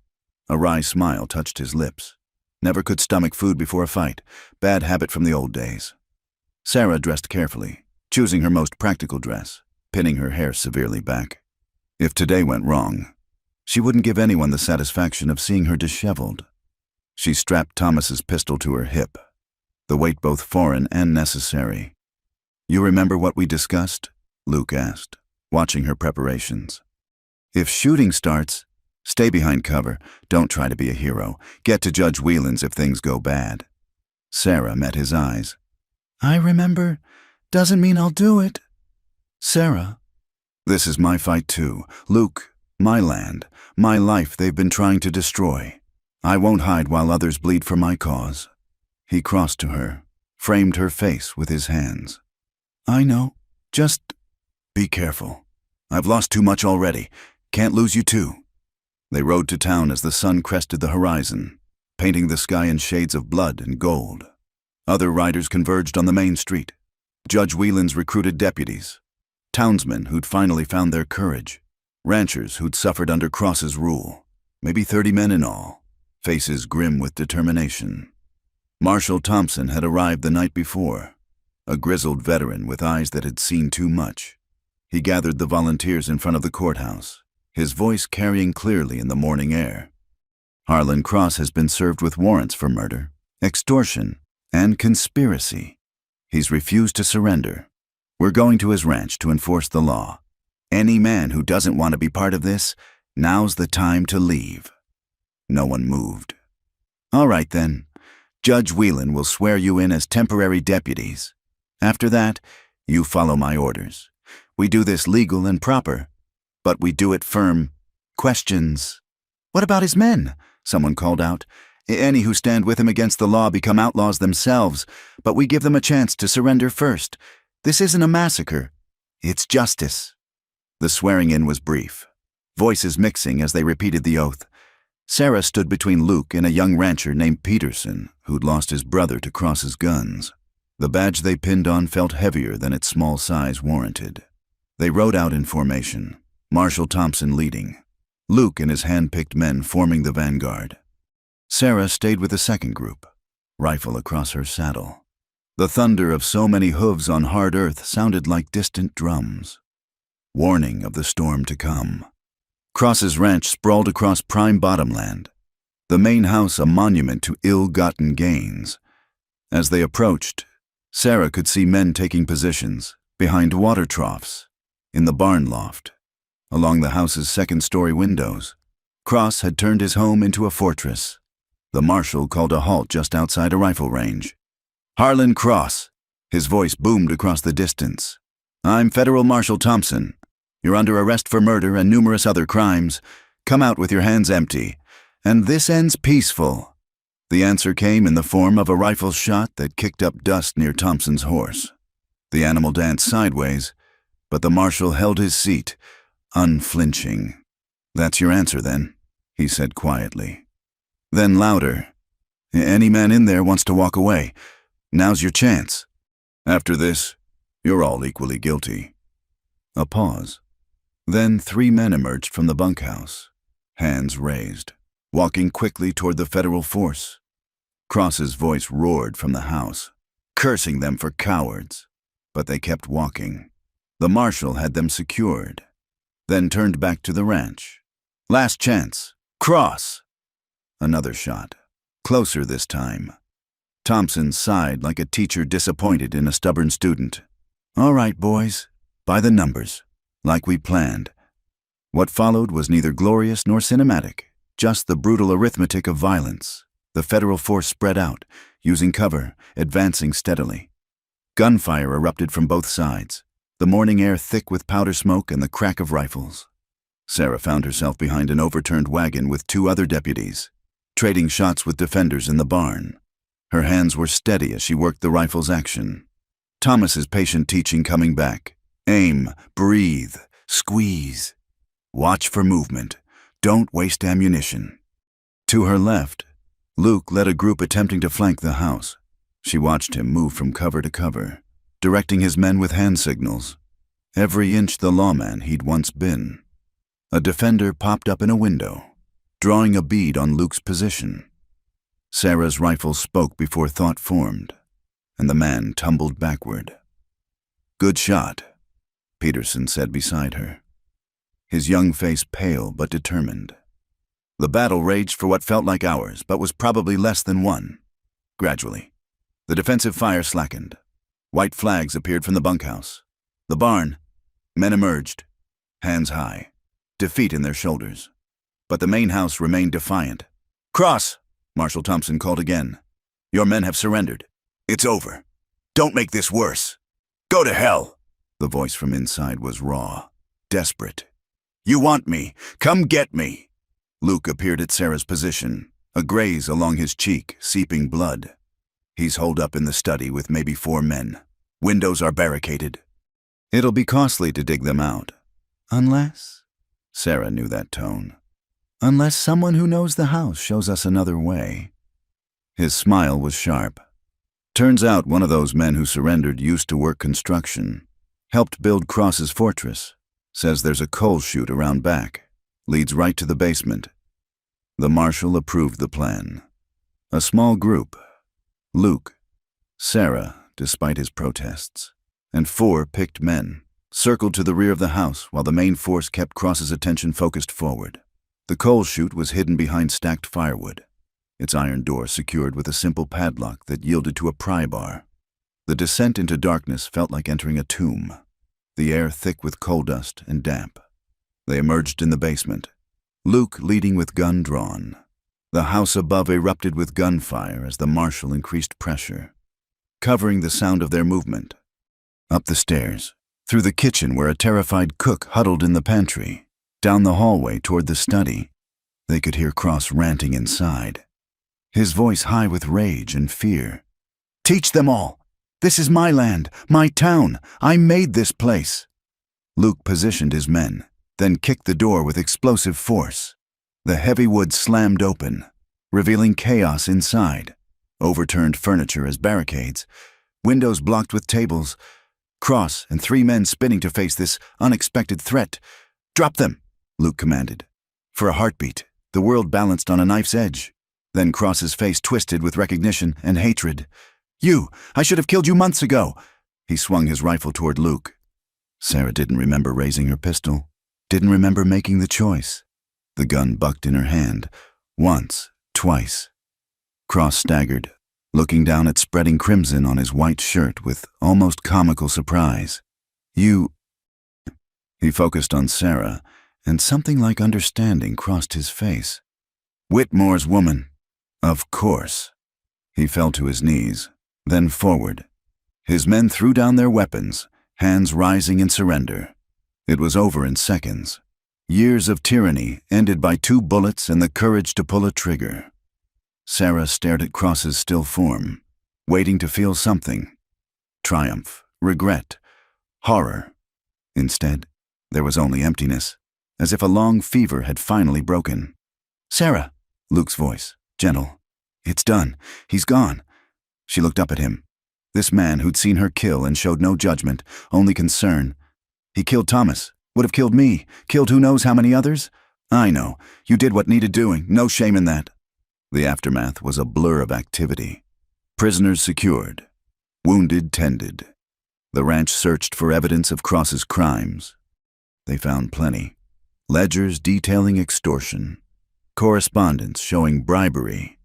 A wry smile touched his lips. Never could stomach food before a fight. Bad habit from the old days. Sarah dressed carefully, choosing her most practical dress, pinning her hair severely back. If today went wrong, she wouldn't give anyone the satisfaction of seeing her disheveled. She strapped Thomas's pistol to her hip, the weight both foreign and necessary. You remember what we discussed? Luke asked, watching her preparations. If shooting starts, Stay behind cover. Don't try to be a hero. Get to Judge Whelan's if things go bad. Sarah met his eyes. I remember. Doesn't mean I'll do it. Sarah. This is my fight too. Luke, my land, my life they've been trying to destroy. I won't hide while others bleed for my cause. He crossed to her, framed her face with his hands. I know. Just be careful. I've lost too much already. Can't lose you too. They rode to town as the sun crested the horizon, painting the sky in shades of blood and gold. Other riders converged on the main street. Judge Whelan's recruited deputies, townsmen who'd finally found their courage, ranchers who'd suffered under Cross's rule, maybe 30 men in all, faces grim with determination. Marshal Thompson had arrived the night before, a grizzled veteran with eyes that had seen too much. He gathered the volunteers in front of the courthouse, his voice carrying clearly in the morning air. Harlan Cross has been served with warrants for murder, extortion, and conspiracy. He's refused to surrender. We're going to his ranch to enforce the law. Any man who doesn't want to be part of this, now's the time to leave. No one moved. All right then. Judge Whelan will swear you in as temporary deputies. After that, you follow my orders. We do this legal and proper, but we do it firm. Questions. What about his men? Someone called out. Any who stand with him against the law become outlaws themselves, but we give them a chance to surrender first. This isn't a massacre. It's justice. The swearing-in was brief, voices mixing as they repeated the oath. Sarah stood between Luke and a young rancher named Peterson, who'd lost his brother to Cross's guns. The badge they pinned on felt heavier than its small size warranted. They rode out in formation, Marshal Thompson leading, Luke and his hand-picked men forming the vanguard. Sarah stayed with the second group, rifle across her saddle. The thunder of so many hooves on hard earth sounded like distant drums, warning of the storm to come. Cross's ranch sprawled across prime bottomland, the main house a monument to ill-gotten gains. As they approached, Sarah could see men taking positions behind water troughs, in the barn loft, along the house's second-story windows. Cross had turned his home into a fortress. The marshal called a halt just outside a rifle range. Harlan Cross. His voice boomed across the distance. I'm Federal Marshal Thompson. You're under arrest for murder and numerous other crimes. Come out with your hands empty. And this ends peaceful. The answer came in the form of a rifle shot that kicked up dust near Thompson's horse. The animal danced sideways, but the marshal held his seat, unflinching. That's your answer, then, he said quietly. Then louder. Any man in there wants to walk away. Now's your chance. After this, you're all equally guilty. A pause. Then 3 men emerged from the bunkhouse, hands raised, walking quickly toward the federal force. Cross's voice roared from the house, cursing them for cowards, but they kept walking. The marshal had them secured, then turned back to the ranch. Last chance. Cross! Another shot, closer this time. Thompson sighed like a teacher disappointed in a stubborn student. All right, boys, by the numbers, like we planned. What followed was neither glorious nor cinematic, just the brutal arithmetic of violence. The federal force spread out, using cover, advancing steadily. Gunfire erupted from both sides, the morning air thick with powder smoke and the crack of rifles. Sarah found herself behind an overturned wagon with 2 other deputies, trading shots with defenders in the barn. Her hands were steady as she worked the rifle's action. Thomas's patient teaching coming back. Aim, breathe, squeeze. Watch for movement. Don't waste ammunition. To her left, Luke led a group attempting to flank the house. She watched him move from cover to cover, directing his men with hand signals. Every inch the lawman he'd once been. A defender popped up in a window, drawing a bead on Luke's position. Sarah's rifle spoke before thought formed, and the man tumbled backward. Good shot, Peterson said beside her, his young face pale but determined. The battle raged for what felt like hours, but was probably less than one. Gradually, the defensive fire slackened. White flags appeared from the bunkhouse. The barn. Men emerged, hands high, defeat in their shoulders. but the main house remained defiant. "Cross!" Marshal Thompson called again. "Your men have surrendered. It's over. Don't make this worse. Go to hell!" The voice from inside was raw, desperate. "You want me? Come get me!" Luke appeared at Sarah's position, a graze along his cheek, seeping blood. "He's holed up in the study with maybe 4 men. Windows are barricaded. It'll be costly to dig them out. Unless," Sarah knew that tone, "unless someone who knows the house shows us another way." His smile was sharp. "Turns out one of those men who surrendered used to work construction. Helped build Cross's fortress. Says there's a coal chute around back. Leads right to the basement." The marshal approved the plan. A small group. Luke, Sarah, despite his protests, and 4 picked men, circled to the rear of the house while the main force kept Cross's attention focused forward. The coal chute was hidden behind stacked firewood, its iron door secured with a simple padlock that yielded to a pry bar. The descent into darkness felt like entering a tomb, the air thick with coal dust and damp. They emerged in the basement, Luke leading with gun drawn. The house above erupted with gunfire as the marshal increased pressure, covering the sound of their movement. Up the stairs, through the kitchen where a terrified cook huddled in the pantry, down the hallway toward the study. They could hear Cross ranting inside, his voice high with rage and fear. "Teach them all! This is my land, my town. I made this place." Luke positioned his men, then kicked the door with explosive force. The heavy wood slammed open, revealing chaos inside. Overturned furniture as barricades, windows blocked with tables, Cross and 3 men spinning to face this unexpected threat. "Drop them," Luke commanded. For a heartbeat, the world balanced on a knife's edge. Then Cross's face twisted with recognition and hatred. "You! I should have killed you months ago!" He swung his rifle toward Luke. Sarah didn't remember raising her pistol, didn't remember making the choice. The gun bucked in her hand, once, twice. Cross staggered, looking down at spreading crimson on his white shirt with almost comical surprise. "You—" He focused on Sarah, and something like understanding crossed his face. "Whitmore's woman. Of course." He fell to his knees, then forward. His men threw down their weapons, hands rising in surrender. It was over in seconds. Years of tyranny ended by 2 bullets and the courage to pull a trigger. Sarah stared at Cross's still form, waiting to feel something. Triumph, regret, horror. Instead, there was only emptiness, as if a long fever had finally broken. "Sarah," Luke's voice, gentle. "It's done. He's gone." She looked up at him. This man who'd seen her kill and showed no judgment, only concern. "He killed Thomas. Would have killed me. Killed who knows how many others? I know. You did what needed doing. No shame in that." The aftermath was a blur of activity. Prisoners secured. Wounded tended. The ranch searched for evidence of Cross's crimes. They found plenty. Ledgers detailing extortion. Correspondence showing bribery.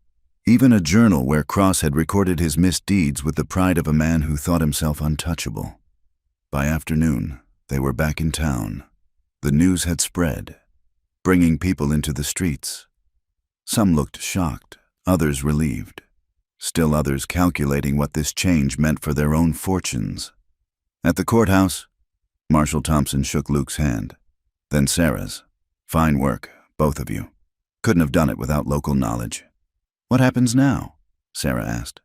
Even a journal where Cross had recorded his misdeeds with the pride of a man who thought himself untouchable. By afternoon, they were back in town. The news had spread, bringing people into the streets. Some looked shocked, others relieved. Still others calculating what this change meant for their own fortunes. At the courthouse, Marshal Thompson shook Luke's hand, then Sarah's. "Fine work, both of you. Couldn't have done it without local knowledge." "What happens now?" Sarah asked.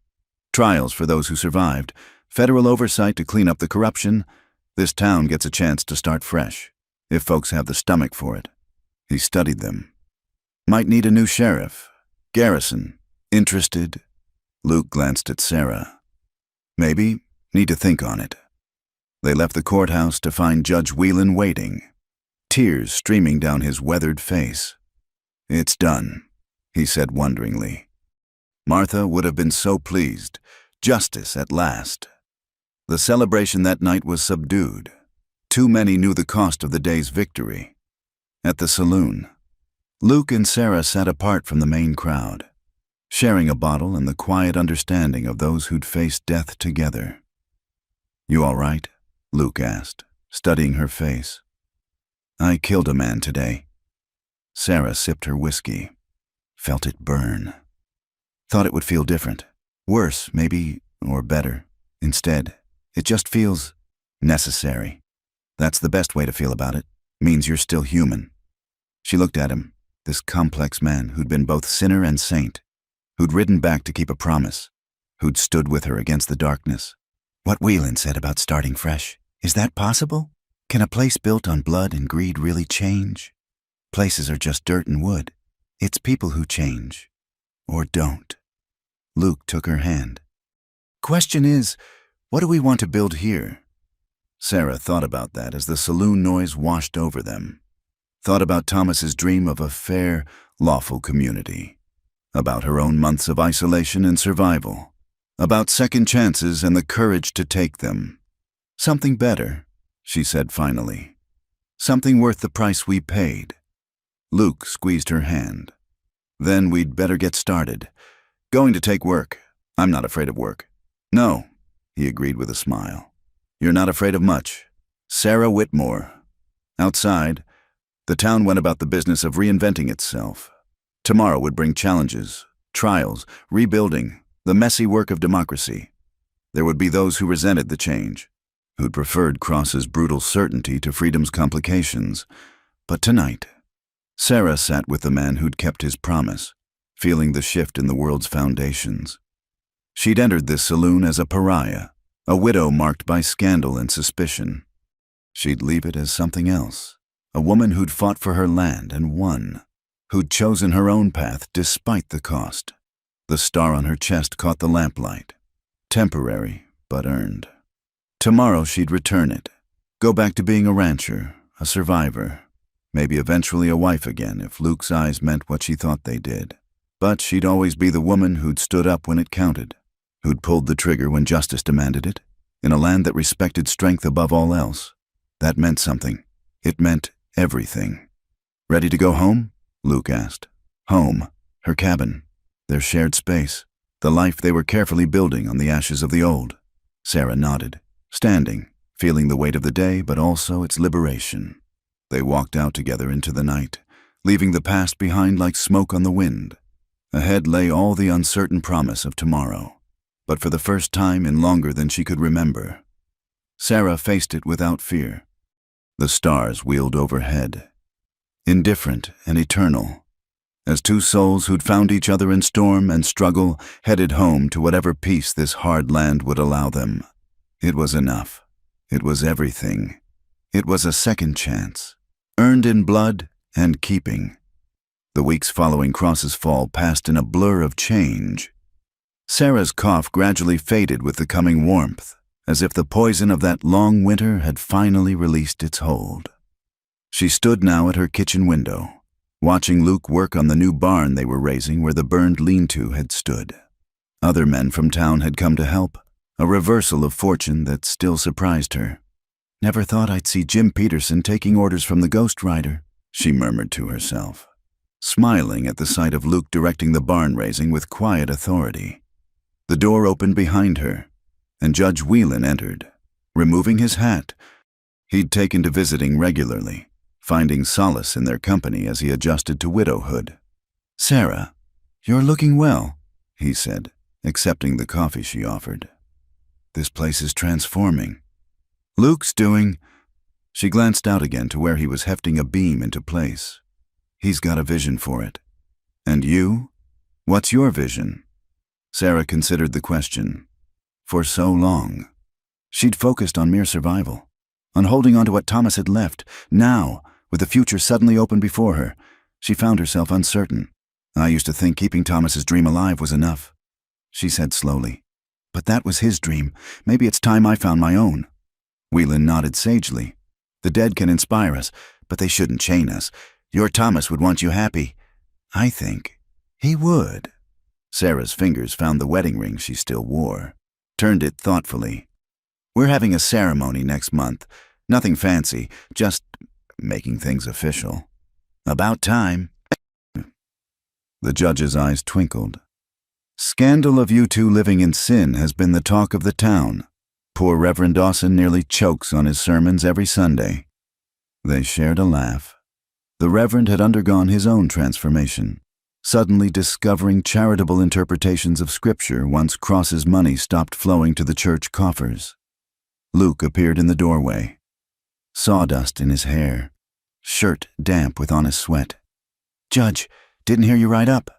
"Trials for those who survived, federal oversight to clean up the corruption. This town gets a chance to start fresh, if folks have the stomach for it." He studied them. "Might need a new sheriff. Garrison. Interested?" Luke glanced at Sarah. "Maybe. Need to think on it." They left the courthouse to find Judge Whelan waiting, tears streaming down his weathered face. "It's done," he said wonderingly. Martha would have been so pleased. Justice at last. The celebration that night was subdued. Too many knew the cost of the day's victory. At the saloon, Luke and Sarah sat apart from the main crowd, sharing a bottle and the quiet understanding of those who'd faced death together. "You all right?" Luke asked, studying her face. "I killed a man today." Sarah sipped her whiskey, felt it burn. Thought it would feel different. Worse, maybe, or better. Instead, it just feels necessary. That's the best way to feel about it. Means you're still human. She looked at him, this complex man who'd been both sinner and saint, who'd ridden back to keep a promise, who'd stood with her against the darkness. What Whelan said about starting fresh, is that possible? Can a place built on blood and greed really change? Places are just dirt and wood. It's people who change. Or don't. Luke took her hand. Question is, what do we want to build here? Sarah thought about that as the saloon noise washed over them. Thought about Thomas's dream of a fair, lawful community. About her own months of isolation and survival. About second chances and the courage to take them. Something better, she said finally. Something worth the price we paid. Luke squeezed her hand. Then we'd better get started. Going to take work. I'm not afraid of work. No, he agreed with a smile. You're not afraid of much. Sarah Whitmore. Outside, the town went about the business of reinventing itself. Tomorrow would bring challenges, trials, rebuilding, the messy work of democracy. There would be those who resented the change, who'd preferred Cross's brutal certainty to freedom's complications. But tonight, Sarah sat with the man who'd kept his promise, feeling the shift in the world's foundations. She'd entered this saloon as a pariah, a widow marked by scandal and suspicion. She'd leave it as something else, a woman who'd fought for her land and won, who'd chosen her own path despite the cost. The star on her chest caught the lamplight. Temporary, but earned. Tomorrow she'd return it, go back to being a rancher, a survivor, maybe eventually a wife again if Luke's eyes meant what she thought they did. But she'd always be the woman who'd stood up when it counted, who'd pulled the trigger when justice demanded it, in a land that respected strength above all else. That meant something. It meant everything. Ready to go home? Luke asked. Home, her cabin, their shared space, the life they were carefully building on the ashes of the old. Sarah nodded, standing, feeling the weight of the day but also its liberation. They walked out together into the night, leaving the past behind like smoke on the wind. Ahead lay all the uncertain promise of tomorrow, but for the first time in longer than she could remember. Sarah faced it without fear. The stars wheeled overhead, indifferent and eternal, as two souls who'd found each other in storm and struggle headed home to whatever peace this hard land would allow them. It was enough. It was everything. It was a second chance, earned in blood and keeping. The weeks following Cross's fall passed in a blur of change. Sarah's cough gradually faded with the coming warmth, as if the poison of that long winter had finally released its hold. She stood now at her kitchen window, watching Luke work on the new barn they were raising where the burned lean-to had stood. Other men from town had come to help, a reversal of fortune that still surprised her. Never thought I'd see Jim Peterson taking orders from the Ghost Rider, she murmured to herself, smiling at the sight of Luke directing the barn raising with quiet authority. The door opened behind her, and Judge Whelan entered, removing his hat. He'd taken to visiting regularly, finding solace in their company as he adjusted to widowhood. Sarah, you're looking well, he said, accepting the coffee she offered. This place is transforming. Luke's doing... She glanced out again to where he was hefting a beam into place. He's got a vision for it. And you? What's your vision? Sarah considered the question. For so long, she'd focused on mere survival, on holding on to what Thomas had left. Now, with the future suddenly open before her, she found herself uncertain. I used to think keeping Thomas's dream alive was enough, she said slowly. But that was his dream. Maybe it's time I found my own. Whelan nodded sagely. The dead can inspire us, but they shouldn't chain us. Your Thomas would want you happy. I think he would. Sarah's fingers found the wedding ring she still wore, turned it thoughtfully. We're having a ceremony next month. Nothing fancy, just making things official. About time. The judge's eyes twinkled. Scandal of you two living in sin has been the talk of the town. Poor Reverend Dawson nearly chokes on his sermons every Sunday. They shared a laugh. The Reverend had undergone his own transformation, suddenly discovering charitable interpretations of Scripture once Cross's money stopped flowing to the church coffers. Luke appeared in the doorway, sawdust in his hair, shirt damp with honest sweat. "Judge, didn't hear you ride up.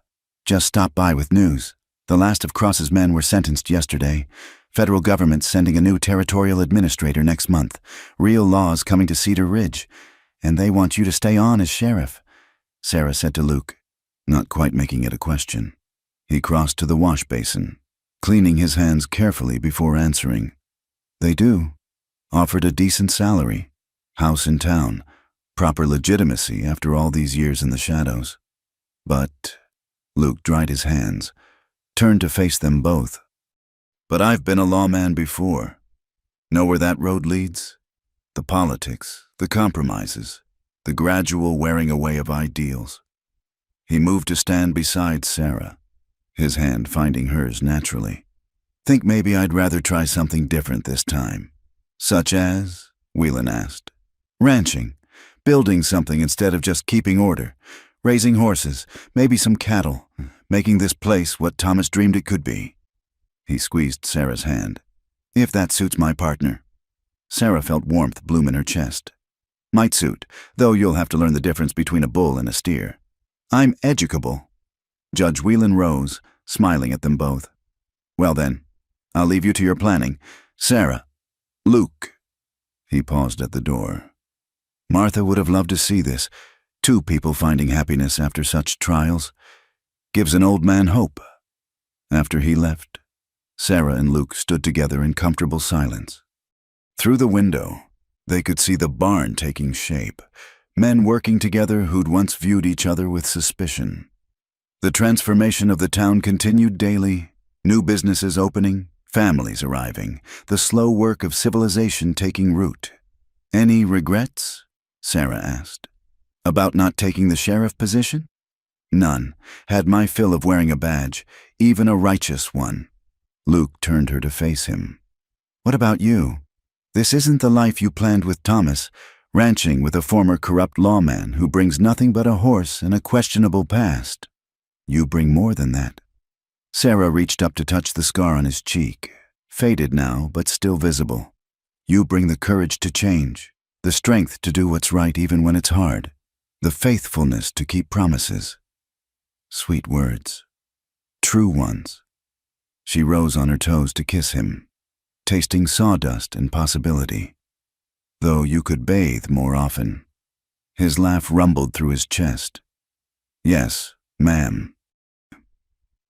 Just stopped by with news. The last of Cross's men were sentenced yesterday. Federal government's sending a new territorial administrator next month. Real laws coming to Cedar Ridge. And they want you to stay on as sheriff," Sarah said to Luke, not quite making it a question. He crossed to the wash basin, cleaning his hands carefully before answering. "They do. Offered a decent salary. House in town. Proper legitimacy after all these years in the shadows. But," Luke dried his hands, turned to face them both. "But I've been a lawman before. Know where that road leads? The politics, the compromises, the gradual wearing away of ideals." He moved to stand beside Sarah, his hand finding hers naturally. "Think maybe I'd rather try something different this time." "Such as?" Whelan asked. "Ranching. Building something instead of just keeping order. Raising horses, maybe some cattle. Making this place what Thomas dreamed it could be." He squeezed Sarah's hand. "If that suits my partner." Sarah felt warmth bloom in her chest. "Might suit, though you'll have to learn the difference between a bull and a steer." "I'm educable." Judge Whelan rose, smiling at them both. "Well then, I'll leave you to your planning. Sarah." "Luke." He paused at the door. Martha would have loved to see this. Two people finding happiness after such trials. Gives an old man hope. After he left, Sarah and Luke stood together in comfortable silence. Through the window, they could see the barn taking shape, men working together who'd once viewed each other with suspicion. The transformation of the town continued daily, new businesses opening, families arriving, the slow work of civilization taking root. "Any regrets?" Sarah asked. "About not taking the sheriff position?" "None. Had my fill of wearing a badge, even a righteous one." Luke turned her to face him. "What about you? This isn't the life you planned with Thomas, ranching with a former corrupt lawman who brings nothing but a horse and a questionable past. You bring more than that." Sarah reached up to touch the scar on his cheek, faded now but still visible. "You bring the courage to change, the strength to do what's right even when it's hard, the faithfulness to keep promises." Sweet words. True ones. She rose on her toes to kiss him, tasting sawdust and possibility. "Though you could bathe more often." His laugh rumbled through his chest. "Yes, ma'am."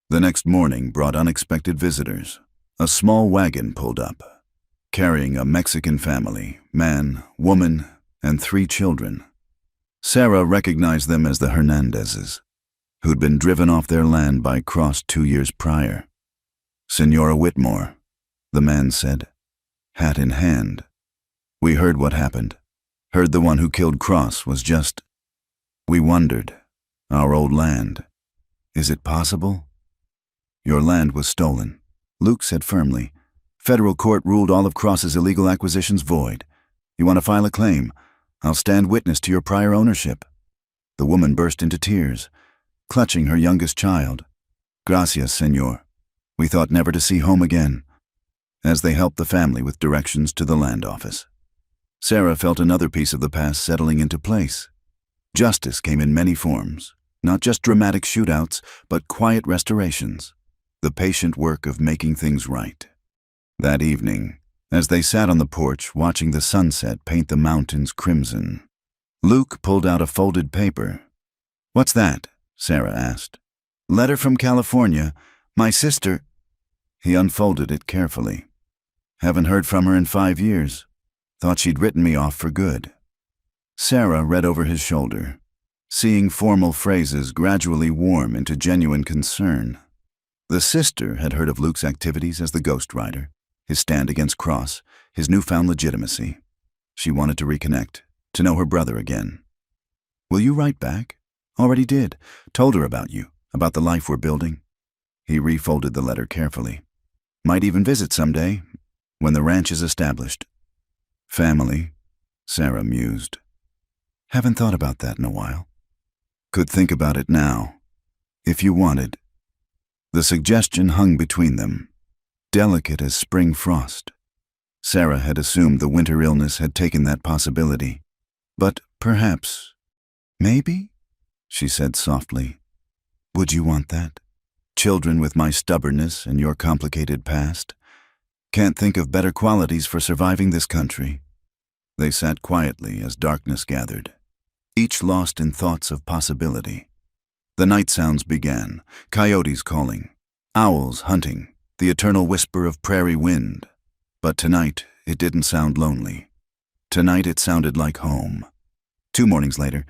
The next morning brought unexpected visitors. A small wagon pulled up, carrying a Mexican family, man, woman, and 3 children. Sarah recognized them as the Hernandezes, who'd been driven off their land by Cross 2 years prior. "Senora Whitmore," the man said, hat in hand. "We heard what happened. Heard the one who killed Cross was just... We wondered. Our old land. Is it possible?" "Your land was stolen," Luke said firmly. "Federal court ruled all of Cross's illegal acquisitions void. You want to file a claim? I'll stand witness to your prior ownership." The woman burst into tears, clutching her youngest child. "Gracias, senor. We thought never to see home again," as they helped the family with directions to the land office. Sarah felt another piece of the past settling into place. Justice came in many forms, not just dramatic shootouts, but quiet restorations, the patient work of making things right. That evening, as they sat on the porch watching the sunset paint the mountains crimson, Luke pulled out a folded paper. "What's that?" Sarah asked. "Letter from California. My sister—" He unfolded it carefully. "Haven't heard from her in 5 years. Thought she'd written me off for good." Sarah read over his shoulder, seeing formal phrases gradually warm into genuine concern. The sister had heard of Luke's activities as the ghostwriter, his stand against Cross, his newfound legitimacy. She wanted to reconnect, to know her brother again. "Will you write back?" "Already did. Told her about you, about the life we're building." He refolded the letter carefully. "Might even visit someday, when the ranch is established." "Family," Sarah mused. Haven't thought about that in a while. Could think about it now, if you wanted. The suggestion hung between them, delicate as spring frost. Sarah had assumed the winter illness had taken that possibility. But perhaps, maybe, she said softly. Would you want that? Children with my stubbornness and your complicated past? Can't think of better qualities for surviving this country. They sat quietly as darkness gathered, each lost in thoughts of possibility. The night sounds began, coyotes calling, owls hunting, the eternal whisper of prairie wind. But tonight, it didn't sound lonely. Tonight it sounded like home. 2 mornings later,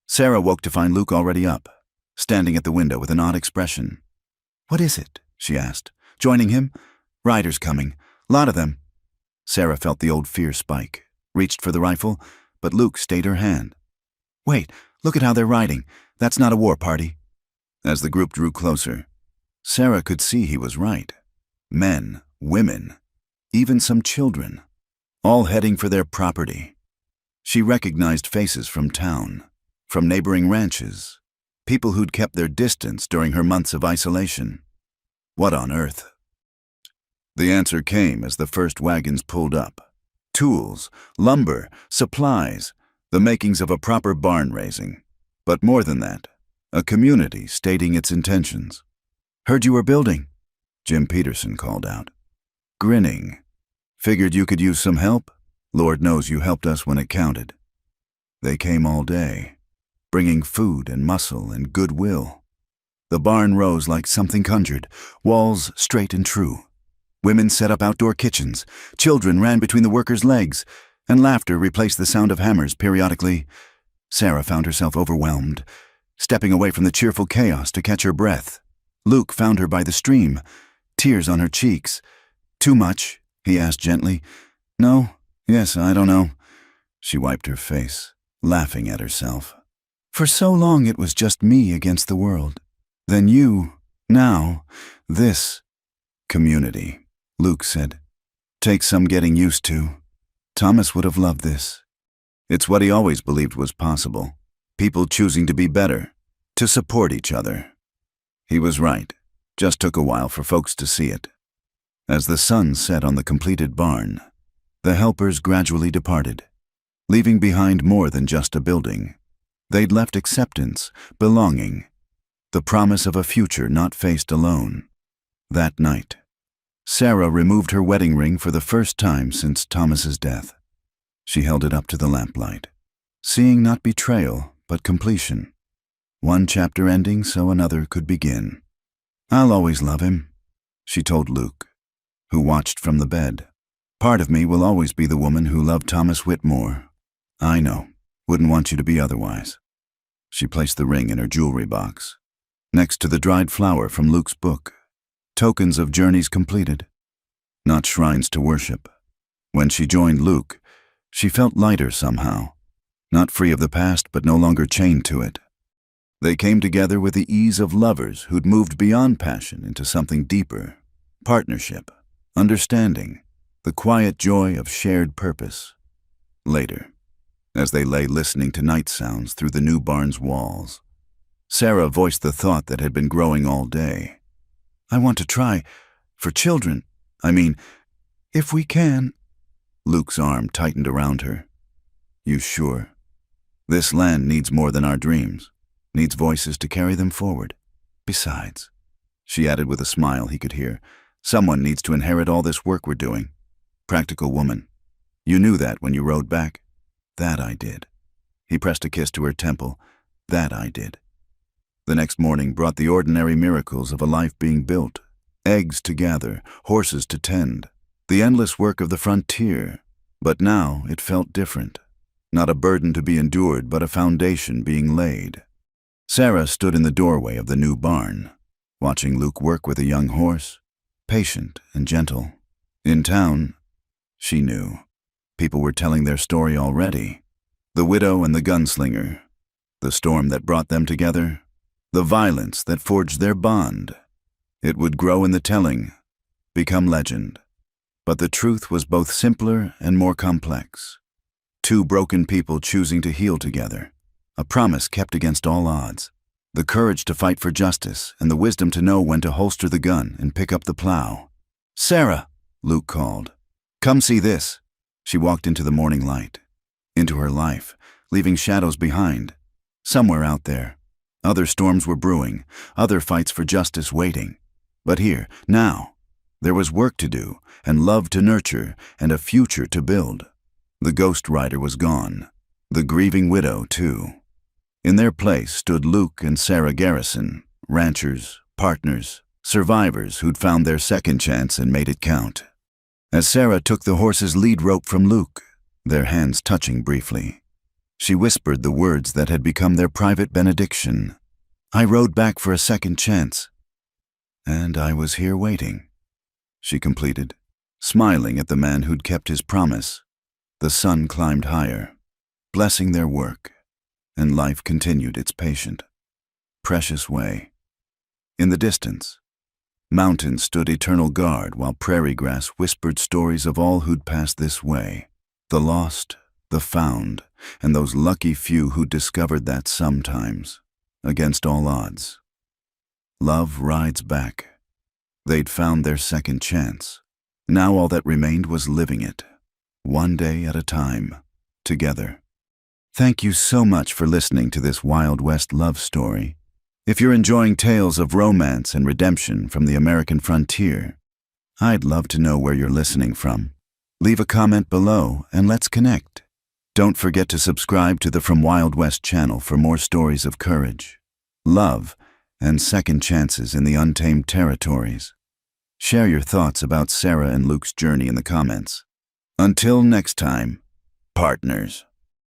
Sarah woke to find Luke already up, standing at the window with an odd expression. What is it? She asked. Joining him? Riders coming. Lot of them. Sarah felt the old fear spike, reached for the rifle, but Luke stayed her hand. Wait, look at how they're riding. That's not a war party. As the group drew closer, Sarah could see he was right. Men, women, even some children, all heading for their property. She recognized faces from town, from neighboring ranches, people who'd kept their distance during her months of isolation. What on earth? The answer came as the first wagons pulled up. Tools, lumber, supplies, the makings of a proper barn raising. But more than that, a community stating its intentions. Heard you were building, Jim Peterson called out. Grinning. Figured you could use some help? Lord knows you helped us when it counted. They came all day, bringing food and muscle and goodwill. The barn rose like something conjured, walls straight and true. Women set up outdoor kitchens, children ran between the workers' legs, and laughter replaced the sound of hammers periodically. Sarah found herself overwhelmed, stepping away from the cheerful chaos to catch her breath. Luke found her by the stream, tears on her cheeks. Too much? He asked gently. No, yes, I don't know. She wiped her face, laughing at herself. For so long it was just me against the world. Then you, now, this community, Luke said. Takes some getting used to. Thomas would have loved this. It's what he always believed was possible. People choosing to be better, to support each other. He was right. Just took a while for folks to see it. As the sun set on the completed barn, the helpers gradually departed, leaving behind more than just a building. They'd left acceptance, belonging, the promise of a future not faced alone. That night, Sarah removed her wedding ring for the first time since Thomas's death. She held it up to the lamplight, seeing not betrayal, but completion. One chapter ending so another could begin. I'll always love him, she told Luke, who watched from the bed. Part of me will always be the woman who loved Thomas Whitmore. I know, wouldn't want you to be otherwise. She placed the ring in her jewelry box, next to the dried flower from Luke's book, tokens of journeys completed, not shrines to worship. When she joined Luke, she felt lighter somehow, not free of the past but no longer chained to it. They came together with the ease of lovers who'd moved beyond passion into something deeper, partnership, understanding, the quiet joy of shared purpose. Later, as they lay listening to night sounds through the new barn's walls, Sarah voiced the thought that had been growing all day. I want to try, for children, if we can. Luke's arm tightened around her. You sure? This land needs more than our dreams, needs voices to carry them forward. Besides, she added with a smile he could hear, someone needs to inherit all this work we're doing. Practical woman. You knew that when you rode back. That I did. He pressed a kiss to her temple. That I did. The next morning brought the ordinary miracles of a life being built, eggs to gather, horses to tend, the endless work of the frontier. But now it felt different. Not a burden to be endured, but a foundation being laid. Sarah stood in the doorway of the new barn, watching Luke work with a young horse, patient and gentle. In town, she knew, people were telling their story already. The widow and the gunslinger, the storm that brought them together, the violence that forged their bond. It would grow in the telling, become legend. But the truth was both simpler and more complex. Two broken people choosing to heal together. A promise kept against all odds. The courage to fight for justice and the wisdom to know when to holster the gun and pick up the plow. "Sarah," Luke called. "Come see this." She walked into the morning light, into her life, leaving shadows behind. Somewhere out there, other storms were brewing, other fights for justice waiting. But here, now, there was work to do, and love to nurture, and a future to build. The ghost rider was gone. The grieving widow, too. In their place stood Luke and Sarah Garrison, ranchers, partners, survivors who'd found their second chance and made it count. As Sarah took the horse's lead rope from Luke, their hands touching briefly, she whispered the words that had become their private benediction. "I rode back for a second chance. And I was here waiting," she completed, smiling at the man who'd kept his promise. The sun climbed higher, blessing their work, and life continued its patient, precious way. In the distance, mountains stood eternal guard while prairie grass whispered stories of all who'd passed this way. The lost, the found, and those lucky few who discovered that sometimes, against all odds, love rides back. They'd found their second chance. Now all that remained was living it, one day at a time, together. Thank you so much for listening to this Wild West love story. If you're enjoying tales of romance and redemption from the American frontier, I'd love to know where you're listening from. Leave a comment below and let's connect. Don't forget to subscribe to the From Wild West channel for more stories of courage, love, and second chances in the untamed territories. Share your thoughts about Sarah and Luke's journey in the comments. Until next time, partners.